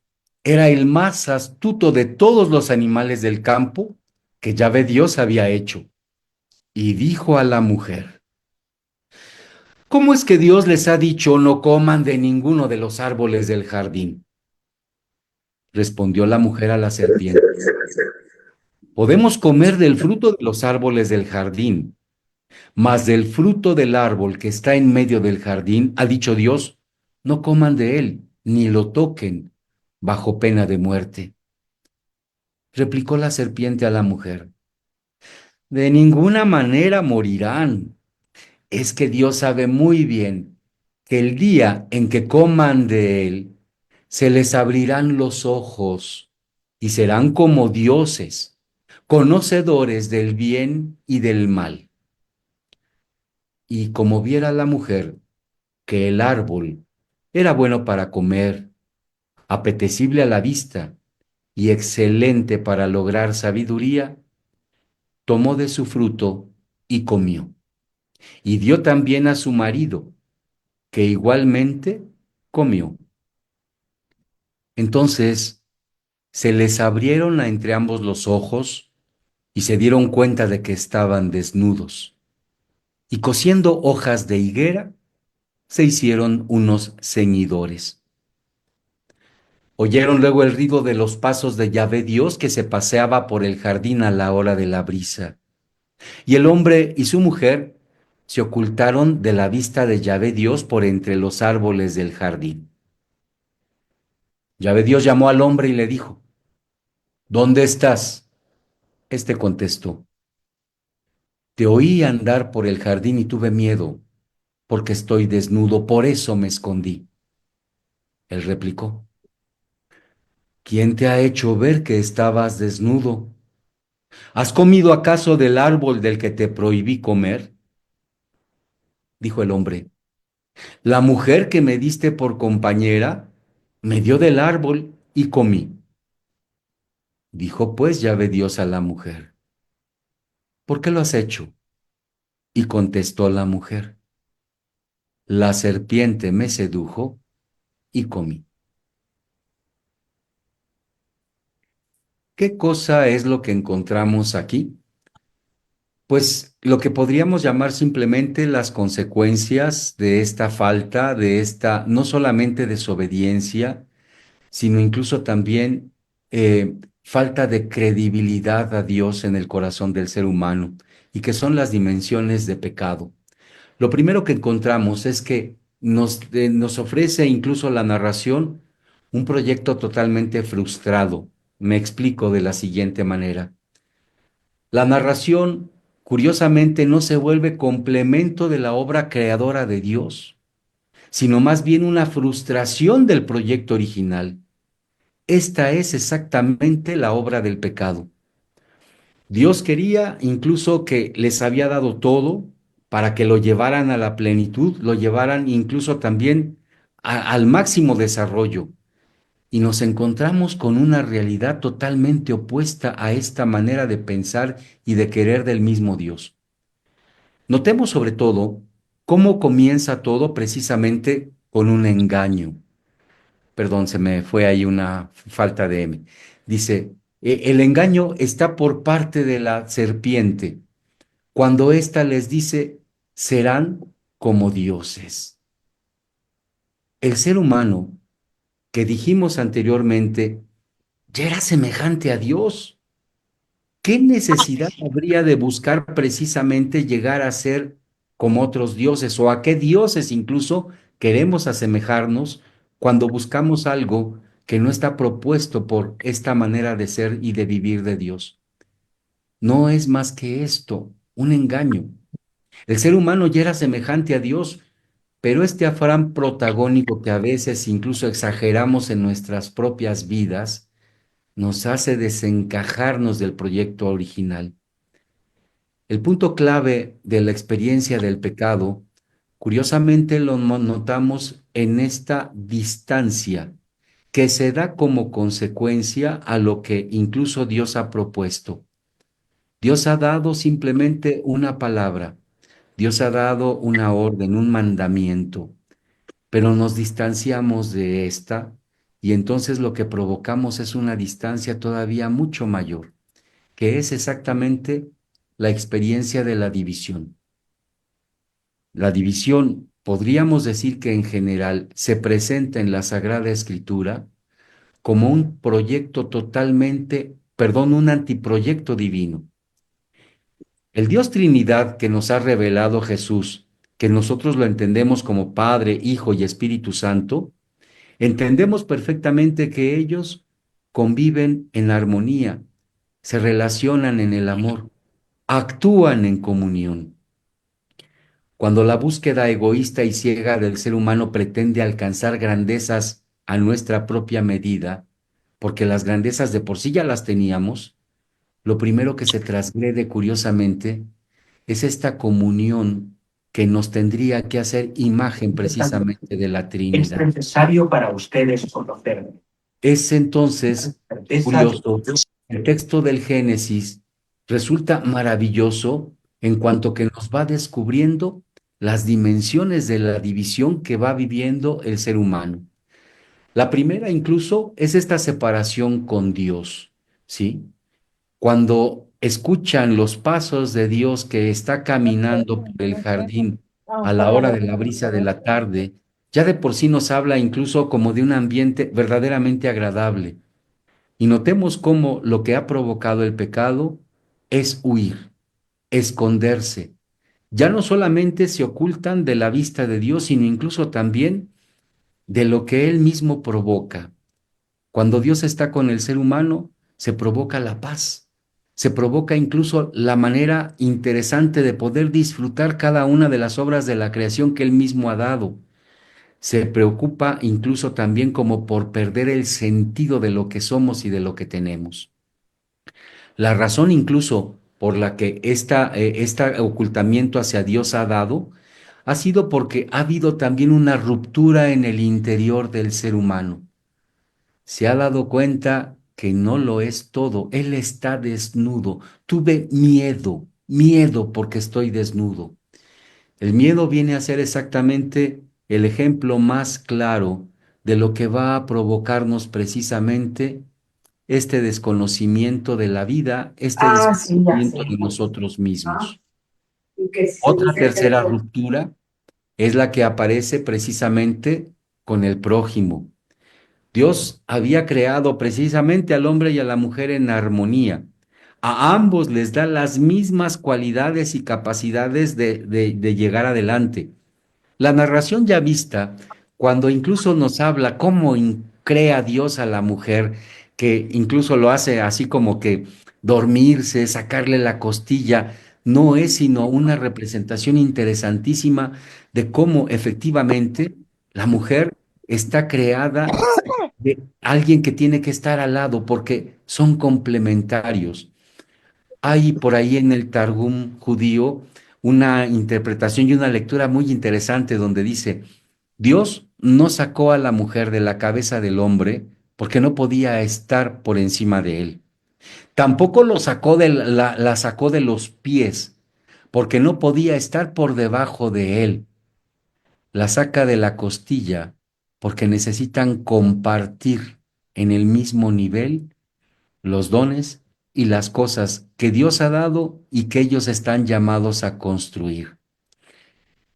S3: era el más astuto de todos los animales del campo que Yahvé Dios había hecho, y dijo a la mujer, ¿cómo es que Dios les ha dicho no coman de ninguno de los árboles del jardín? Respondió la mujer a la serpiente, podemos comer del fruto de los árboles del jardín, mas del fruto del árbol que está en medio del jardín, ha dicho Dios, no coman de él, ni lo toquen, bajo pena de muerte. Replicó la serpiente a la mujer, de ninguna manera morirán. Es que Dios sabe muy bien que el día en que coman de él, se les abrirán los ojos y serán como dioses, conocedores del bien y del mal. Y como viera la mujer que el árbol era bueno para comer, apetecible a la vista y excelente para lograr sabiduría, tomó de su fruto y comió, y dio también a su marido, que igualmente comió. Entonces se les abrieron a entre ambos los ojos y se dieron cuenta de que estaban desnudos. Y cosiendo hojas de higuera, se hicieron unos ceñidores. Oyeron luego el ruido de los pasos de Yahvé Dios que se paseaba por el jardín a la hora de la brisa. Y el hombre y su mujer se ocultaron de la vista de Yahvé Dios por entre los árboles del jardín. Yahvé Dios llamó al hombre y le dijo: ¿Dónde estás? Este contestó: Te oí andar por el jardín y tuve miedo, porque estoy desnudo, por eso me escondí. Él replicó: ¿Quién te ha hecho ver que estabas desnudo? ¿Has comido acaso del árbol del que te prohibí comer? Dijo el hombre: La mujer que me diste por compañera me dio del árbol y comí. Dijo pues Yahvé Dios a la mujer: ¿Por qué lo has hecho? Y contestó la mujer: La serpiente me sedujo y comí. ¿Qué cosa es lo que encontramos aquí? Pues lo que podríamos llamar simplemente las consecuencias de esta falta, de esta no solamente desobediencia, sino incluso también falta de credibilidad a Dios en el corazón del ser humano, y que son las dimensiones de pecado. Lo primero que encontramos es que nos ofrece incluso la narración un proyecto totalmente frustrado. Me explico de la siguiente manera. La narración, curiosamente, no se vuelve complemento de la obra creadora de Dios, sino más bien una frustración del proyecto original. Esta es exactamente la obra del pecado. Dios quería incluso que les había dado todo para que lo llevaran a la plenitud, lo llevaran incluso también al máximo desarrollo. Y nos encontramos con una realidad totalmente opuesta a esta manera de pensar y de querer del mismo Dios. Notemos sobre todo cómo comienza todo precisamente con un engaño. Perdón, se me fue ahí una falta de M. Dice: El engaño está por parte de la serpiente, cuando ésta les dice: serán como dioses. El ser humano, que dijimos anteriormente, ya era semejante a Dios. ¿Qué necesidad habría de buscar precisamente llegar a ser como otros dioses, o a qué dioses incluso queremos asemejarnos cuando buscamos algo que no está propuesto por esta manera de ser y de vivir de Dios? No es más que esto, un engaño. El ser humano ya era semejante a Dios, pero este afán protagónico que a veces incluso exageramos en nuestras propias vidas nos hace desencajarnos del proyecto original. El punto clave de la experiencia del pecado, curiosamente lo notamos en esta distancia que se da como consecuencia a lo que incluso Dios ha propuesto. Dios ha dado simplemente una palabra, Dios ha dado una orden, un mandamiento, pero nos distanciamos de esta, y entonces lo que provocamos es una distancia todavía mucho mayor, que es exactamente la experiencia de la división. La división, podríamos decir que en general se presenta en la Sagrada Escritura como un proyecto totalmente, perdón, un antiproyecto divino. El Dios Trinidad que nos ha revelado Jesús, que nosotros lo entendemos como Padre, Hijo y Espíritu Santo, entendemos perfectamente que ellos conviven en armonía, se relacionan en el amor, actúan en comunión. Cuando la búsqueda egoísta y ciega del ser humano pretende alcanzar grandezas a nuestra propia medida, porque las grandezas de por sí ya las teníamos, lo primero que se transgrede curiosamente es esta comunión que nos tendría que hacer imagen precisamente de la
S7: Es
S3: Trinidad.
S7: necesario para ustedes conocerme.
S3: Es entonces curioso. El texto del Génesis resulta maravilloso en cuanto que nos va descubriendo las dimensiones de la división que va viviendo el ser humano. La primera incluso es esta separación con Dios, ¿sí? Cuando escuchan los pasos de Dios que está caminando por el jardín a la hora de la brisa de la tarde, ya de por sí nos habla incluso como de un ambiente verdaderamente agradable. Y notemos cómo lo que ha provocado el pecado es huir, esconderse. Ya no solamente se ocultan de la vista de Dios, sino incluso también de lo que Él mismo provoca. Cuando Dios está con el ser humano, se provoca la paz, se provoca incluso la manera interesante de poder disfrutar cada una de las obras de la creación que Él mismo ha dado. Se preocupa incluso también como por perder el sentido de lo que somos y de lo que tenemos. La razón incluso por la que este ocultamiento hacia Dios ha dado, ha sido porque ha habido también una ruptura en el interior del ser humano. Se ha dado cuenta que no lo es todo, él está desnudo. Tuve miedo, miedo porque estoy desnudo. El miedo viene a ser exactamente el ejemplo más claro de lo que va a provocarnos precisamente este desconocimiento de la vida, este
S7: Sí, ya
S3: desconocimiento
S7: sé.
S3: de nosotros
S7: Ah,
S3: mismos.
S7: y que sí,
S3: Otra
S7: que
S3: tercera
S7: tengo.
S3: ruptura es la que aparece precisamente con el prójimo. Dios había creado precisamente al hombre y a la mujer en armonía. A ambos les da las mismas cualidades y capacidades de llegar adelante. La narración ya vista, cuando incluso nos habla cómo crea Dios a la mujer, que incluso lo hace así como que dormirse, sacarle la costilla, no es sino una representación interesantísima de cómo efectivamente la mujer está creada de alguien que tiene que estar al lado porque son complementarios. Hay por ahí en el Targum judío una interpretación y una lectura muy interesante donde dice, Dios no sacó a la mujer de la cabeza del hombre porque no podía estar por encima de él. Tampoco la sacó de los pies porque no podía estar por debajo de él. La saca de la costilla porque necesitan compartir en el mismo nivel los dones y las cosas que Dios ha dado y que ellos están llamados a construir.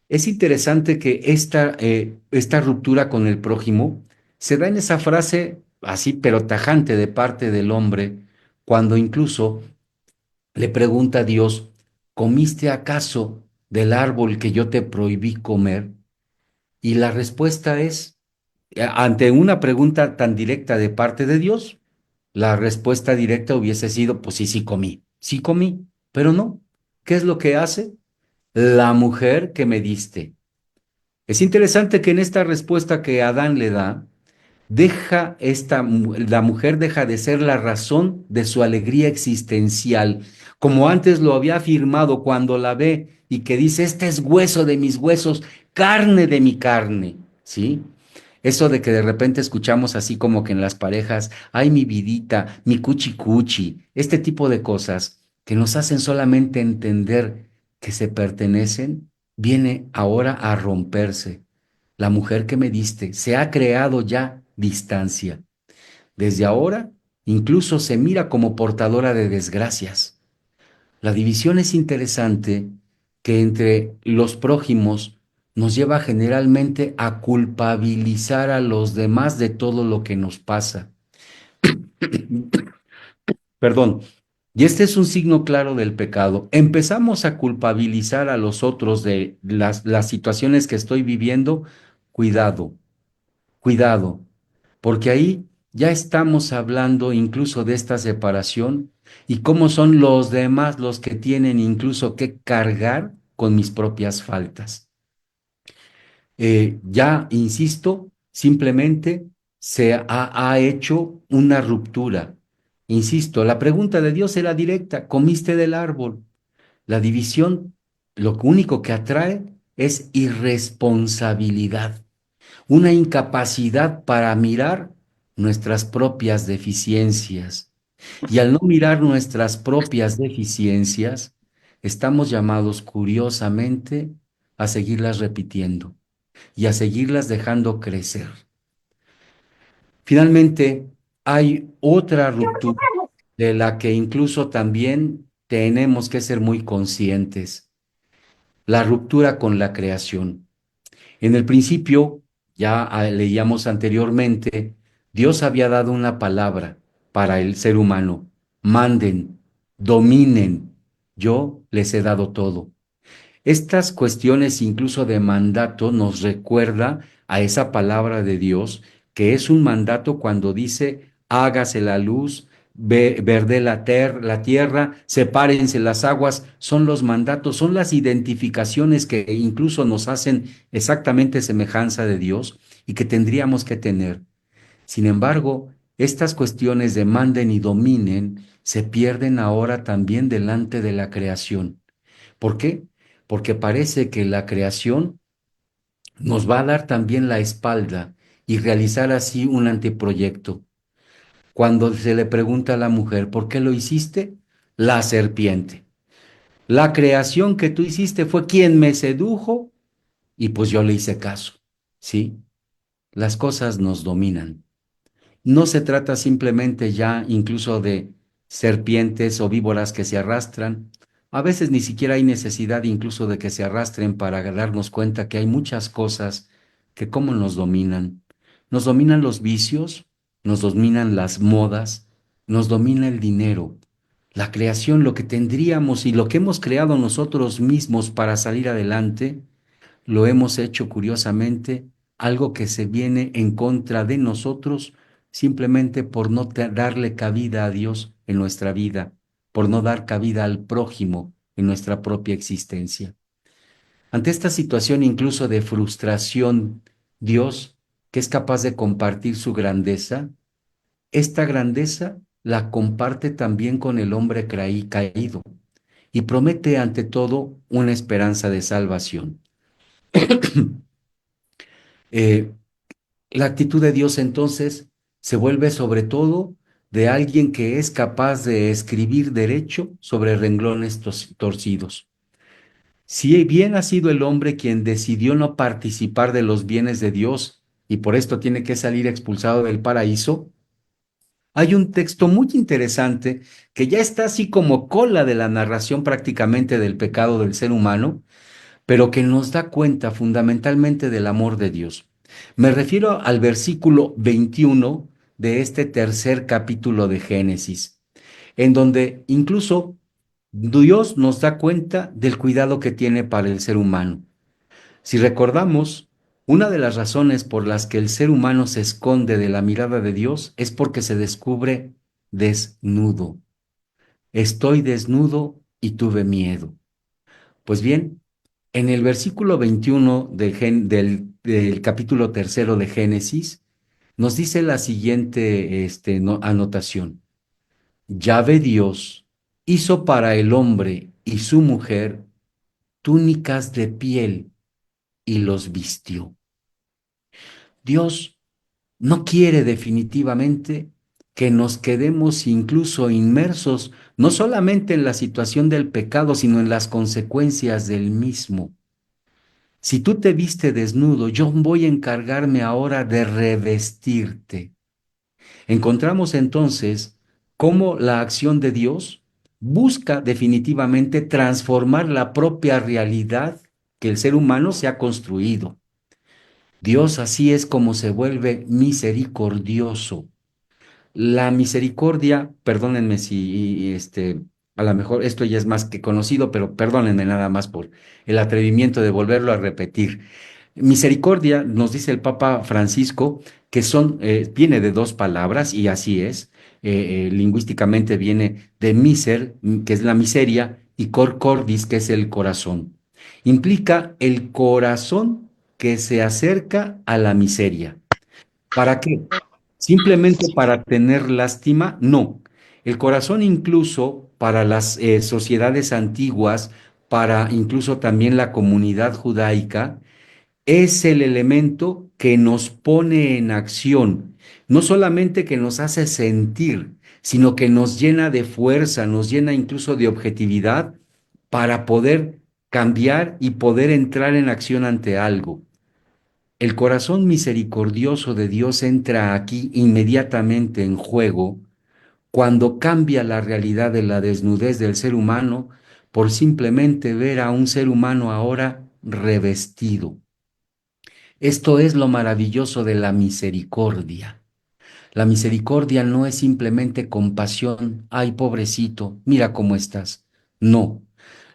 S3: Es interesante que esta ruptura con el prójimo se da en esa frase así, pero tajante de parte del hombre, cuando incluso le pregunta a Dios, ¿comiste acaso del árbol que yo te prohibí comer? Y la respuesta es, ante una pregunta tan directa de parte de Dios, la respuesta directa hubiese sido, pues sí, sí comí, pero no. ¿Qué es lo que hace? La mujer que me diste. Es interesante que en esta respuesta que Adán le da, la mujer deja de ser la razón de su alegría existencial, como antes lo había afirmado cuando la ve y que dice, este es hueso de mis huesos, carne de mi carne, ¿sí? Eso de que de repente escuchamos así como que en las parejas, ay, mi vidita, mi cuchi cuchi, este tipo de cosas que nos hacen solamente entender que se pertenecen, viene ahora a romperse. La mujer que me diste se ha creado ya distancia. Desde ahora, incluso se mira como portadora de desgracias. La división es interesante que entre los prójimos nos lleva generalmente a culpabilizar a los demás de todo lo que nos pasa. Perdón. Y este es un signo claro del pecado. Empezamos a culpabilizar a los otros de las situaciones que estoy viviendo. Cuidado, cuidado, porque ahí ya estamos hablando incluso de esta separación y cómo son los demás los que tienen incluso que cargar con mis propias faltas. Ya, insisto, simplemente ha hecho una ruptura. Insisto, la pregunta de Dios era directa, ¿comiste del árbol? La división, lo único que atrae es irresponsabilidad, una incapacidad para mirar nuestras propias deficiencias. Y al no mirar nuestras propias deficiencias, estamos llamados curiosamente a seguirlas repitiendo y a seguirlas dejando crecer. Finalmente, hay otra ruptura de la que incluso también tenemos que ser muy conscientes, la ruptura con la creación. En el principio, ya leíamos anteriormente, Dios había dado una palabra para el ser humano: manden, dominen, yo les he dado todo. Estas cuestiones incluso de mandato nos recuerda a esa palabra de Dios, que es un mandato cuando dice: hágase la luz, verde la tierra, sepárense las aguas. Son los mandatos, son las identificaciones que incluso nos hacen exactamente semejanza de Dios y que tendríamos que tener. Sin embargo, estas cuestiones de manden y dominen se pierden ahora también delante de la creación. ¿Por qué? Porque parece que la creación nos va a dar también la espalda y realizar así un anteproyecto. Cuando se le pregunta a la mujer: ¿por qué lo hiciste? La serpiente. La creación que tú hiciste fue quien me sedujo y pues yo le hice caso. ¿Sí? Las cosas nos dominan. No se trata simplemente ya incluso de serpientes o víboras que se arrastran. A veces ni siquiera hay necesidad incluso de que se arrastren para darnos cuenta que hay muchas cosas que cómo nos dominan. Nos dominan los vicios, nos dominan las modas, nos domina el dinero. La creación, lo que tendríamos y lo que hemos creado nosotros mismos para salir adelante, lo hemos hecho curiosamente algo que se viene en contra de nosotros simplemente por no darle cabida a Dios en nuestra vida, por no dar cabida al prójimo en nuestra propia existencia. Ante esta situación incluso de frustración, Dios, que es capaz de compartir su grandeza, esta grandeza la comparte también con el hombre caído y promete ante todo una esperanza de salvación. Eh, la actitud de Dios entonces se vuelve sobre todo de alguien que es capaz de escribir derecho sobre renglones torcidos. Si bien ha sido el hombre quien decidió no participar de los bienes de Dios y por esto tiene que salir expulsado del paraíso, hay un texto muy interesante que ya está así como cola de la narración prácticamente del pecado del ser humano, pero que nos da cuenta fundamentalmente del amor de Dios. Me refiero al versículo 21 de este tercer capítulo de Génesis, en donde incluso Dios nos da cuenta del cuidado que tiene para el ser humano. Si recordamos, una de las razones por las que el ser humano se esconde de la mirada de Dios es porque se descubre desnudo. Estoy desnudo y tuve miedo. Pues bien, en el versículo 21 del capítulo tercero de Génesis, nos dice la siguiente anotación. Yahvé Dios hizo para el hombre y su mujer túnicas de piel y los vistió. Dios no quiere definitivamente que nos quedemos incluso inmersos no solamente en la situación del pecado, sino en las consecuencias del mismo. Si tú te viste desnudo, yo voy a encargarme ahora de revestirte. Encontramos entonces cómo la acción de Dios busca definitivamente transformar la propia realidad que el ser humano se ha construido. Dios así es como se vuelve misericordioso. La misericordia, perdónenme si a lo mejor esto ya es más que conocido, pero perdónenme nada más por el atrevimiento de volverlo a repetir. Misericordia, nos dice el Papa Francisco, que viene de dos palabras, y así es. Lingüísticamente viene de miser, que es la miseria, y cor cordis, que es el corazón. Implica el corazón que se acerca a la miseria. ¿Para qué? ¿Simplemente para tener lástima? No. El corazón incluso para las sociedades antiguas, para incluso también la comunidad judaica, es el elemento que nos pone en acción, no solamente que nos hace sentir, sino que nos llena de fuerza, nos llena incluso de objetividad para poder cambiar y poder entrar en acción ante algo. El corazón misericordioso de Dios entra aquí inmediatamente en juego cuando cambia la realidad de la desnudez del ser humano por simplemente ver a un ser humano ahora revestido. Esto es lo maravilloso de la misericordia. La misericordia no es simplemente compasión, ay pobrecito, mira cómo estás. No,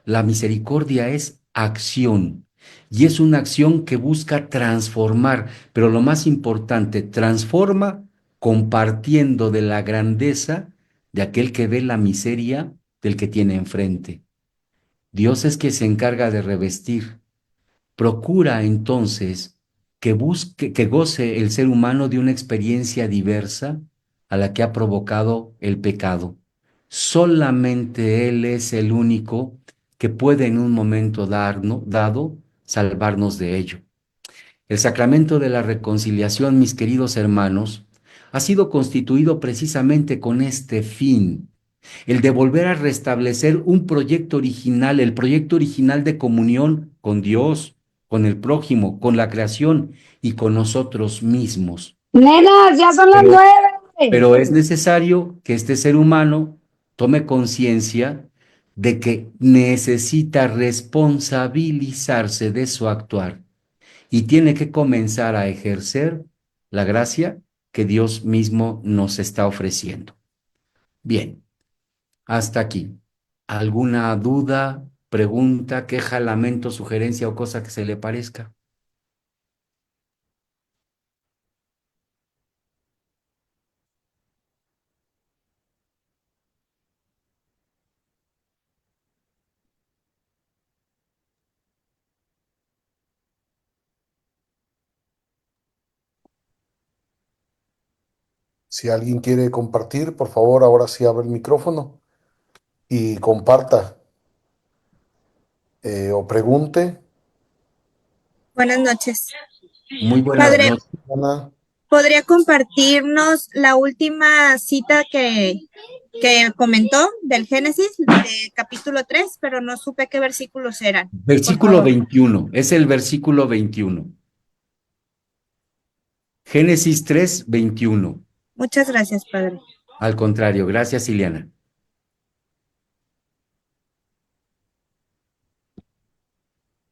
S3: la misericordia es acción y es una acción que busca transformar, pero lo más importante, transforma compartiendo de la grandeza de aquel que ve la miseria del que tiene enfrente. Dios es que se encarga de revestir. Procura entonces que busque, que goce el ser humano de una experiencia diversa a la que ha provocado el pecado. Solamente Él es el único que puede en un momento dado salvarnos de ello. El sacramento de la reconciliación, mis queridos hermanos, ha sido constituido precisamente con este fin, el de volver a restablecer un proyecto original, el proyecto original de comunión con Dios, con el prójimo, con la creación y con nosotros mismos.
S7: Nenas, ya son las
S3: Pero,
S7: 9.
S3: pero es necesario que este ser humano tome conciencia de que necesita responsabilizarse de su actuar y tiene que comenzar a ejercer la gracia que Dios mismo nos está ofreciendo. Bien. Hasta aquí. ¿Alguna duda, pregunta, queja, lamento, sugerencia o cosa que se le parezca?
S1: Si alguien quiere compartir, por favor, ahora sí abre el micrófono y comparta o pregunte.
S8: Buenas noches.
S3: Muy buenas
S8: Padre,
S3: noches.
S1: Ana,
S8: ¿podría compartirnos la última cita que comentó del Génesis, de capítulo 3, pero no supe qué versículos eran? Por
S3: Versículo
S8: favor.
S3: 21, es el versículo 21. Génesis 3, 21.
S8: Muchas gracias, Padre.
S3: Al contrario, gracias, Ileana.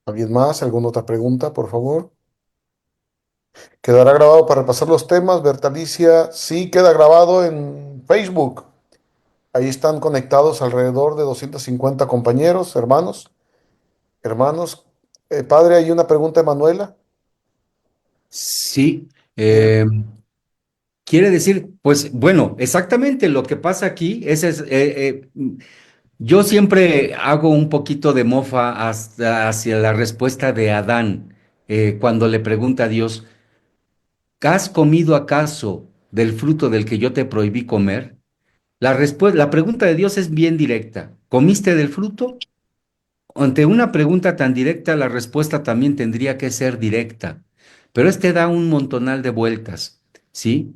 S1: ¿alguien más? ¿Alguna otra pregunta, por favor? ¿Quedará grabado para repasar los temas? Bertalicia, sí, queda grabado en Facebook. Ahí están conectados alrededor de 250 compañeros, hermanos. Padre, hay una pregunta de Manuela.
S3: Sí,
S1: Bien.
S3: quiere decir, pues bueno, exactamente lo que pasa aquí yo siempre hago un poquito de mofa hacia la respuesta de Adán cuando le pregunta a Dios, ¿has comido acaso del fruto del que yo te prohibí comer? La pregunta de Dios es bien directa. ¿Comiste del fruto? Ante una pregunta tan directa, la respuesta también tendría que ser directa. Pero este da un montonal de vueltas, ¿sí?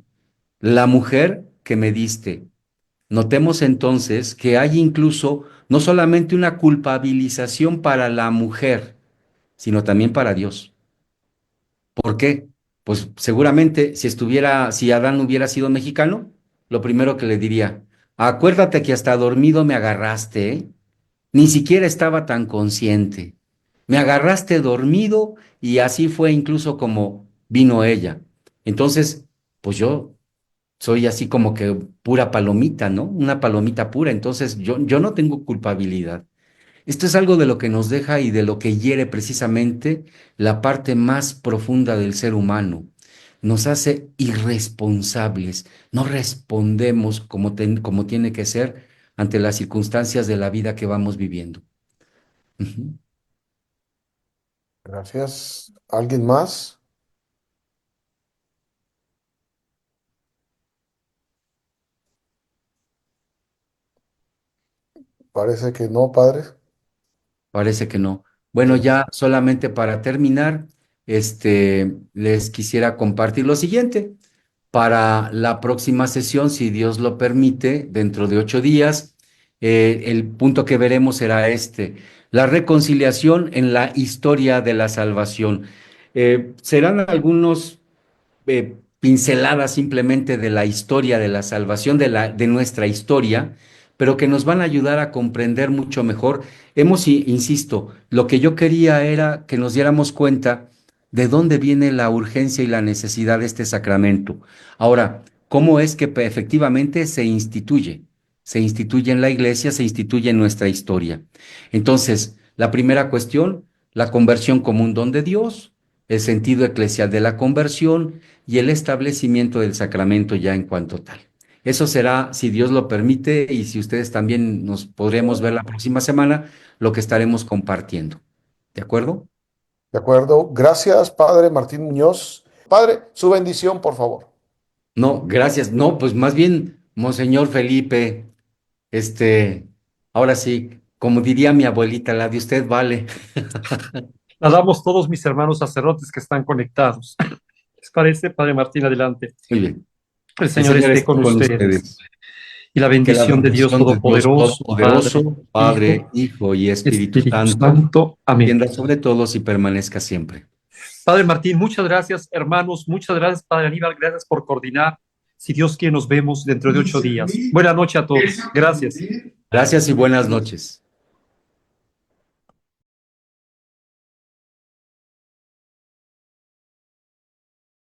S3: La mujer que me diste. Notemos entonces que hay incluso no solamente una culpabilización para la mujer, sino también para Dios. ¿Por qué? Pues seguramente si Adán hubiera sido mexicano, lo primero que le diría, acuérdate que hasta dormido me agarraste, ¿eh? Ni siquiera estaba tan consciente. Me agarraste dormido y así fue incluso como vino ella. Entonces, pues yo soy así como que pura palomita, ¿no? Una palomita pura. Entonces, yo no tengo culpabilidad. Esto es algo de lo que nos deja y de lo que hiere precisamente la parte más profunda del ser humano. Nos hace irresponsables. No respondemos como tiene que ser ante las circunstancias de la vida que vamos viviendo. Ujú.
S1: Gracias. ¿Alguien más? Parece que no, padre.
S3: Parece que no. Bueno,
S1: Entonces,
S3: ya solamente para terminar, les quisiera compartir lo siguiente. para la próxima sesión, si Dios lo permite, dentro de 8 días. El punto que veremos será la reconciliación en la historia de la salvación. Serán algunos pinceladas simplemente de la historia de la salvación, de nuestra historia, pero que nos van a ayudar a comprender mucho mejor. Insisto, lo que yo quería era que nos diéramos cuenta de dónde viene la urgencia y la necesidad de este sacramento. Ahora, ¿cómo es que efectivamente se instituye? Se instituye en la iglesia, se instituye en nuestra historia. Entonces, la primera cuestión, la conversión como un don de Dios, el sentido eclesial de la conversión y el establecimiento del sacramento ya en cuanto tal. Eso será, si Dios lo permite, y si ustedes también nos podremos ver la próxima semana, lo que estaremos compartiendo. ¿De acuerdo?
S1: De acuerdo. Gracias, Padre Martín Muñoz. Padre, su bendición, por favor.
S3: No, gracias. No, pues más bien, Monseñor Felipe, ahora sí, como diría mi abuelita, la de usted vale.
S2: La damos todos mis hermanos sacerdotes que están conectados. ¿Les parece, Padre Martín? Adelante.
S3: Muy bien.
S2: El Señor esté con ustedes. Y la bendición de Dios Todopoderoso,
S3: Padre, Hijo y Espíritu Santo,
S2: amén.
S3: tienda sobre todos y permanezca siempre.
S2: Padre Martín, muchas gracias, hermanos. Muchas gracias, Padre Aníbal. Gracias por coordinar. Si Dios quiere, nos vemos dentro de 8 días. Buenas noches a todos. Gracias.
S3: Gracias y buenas noches.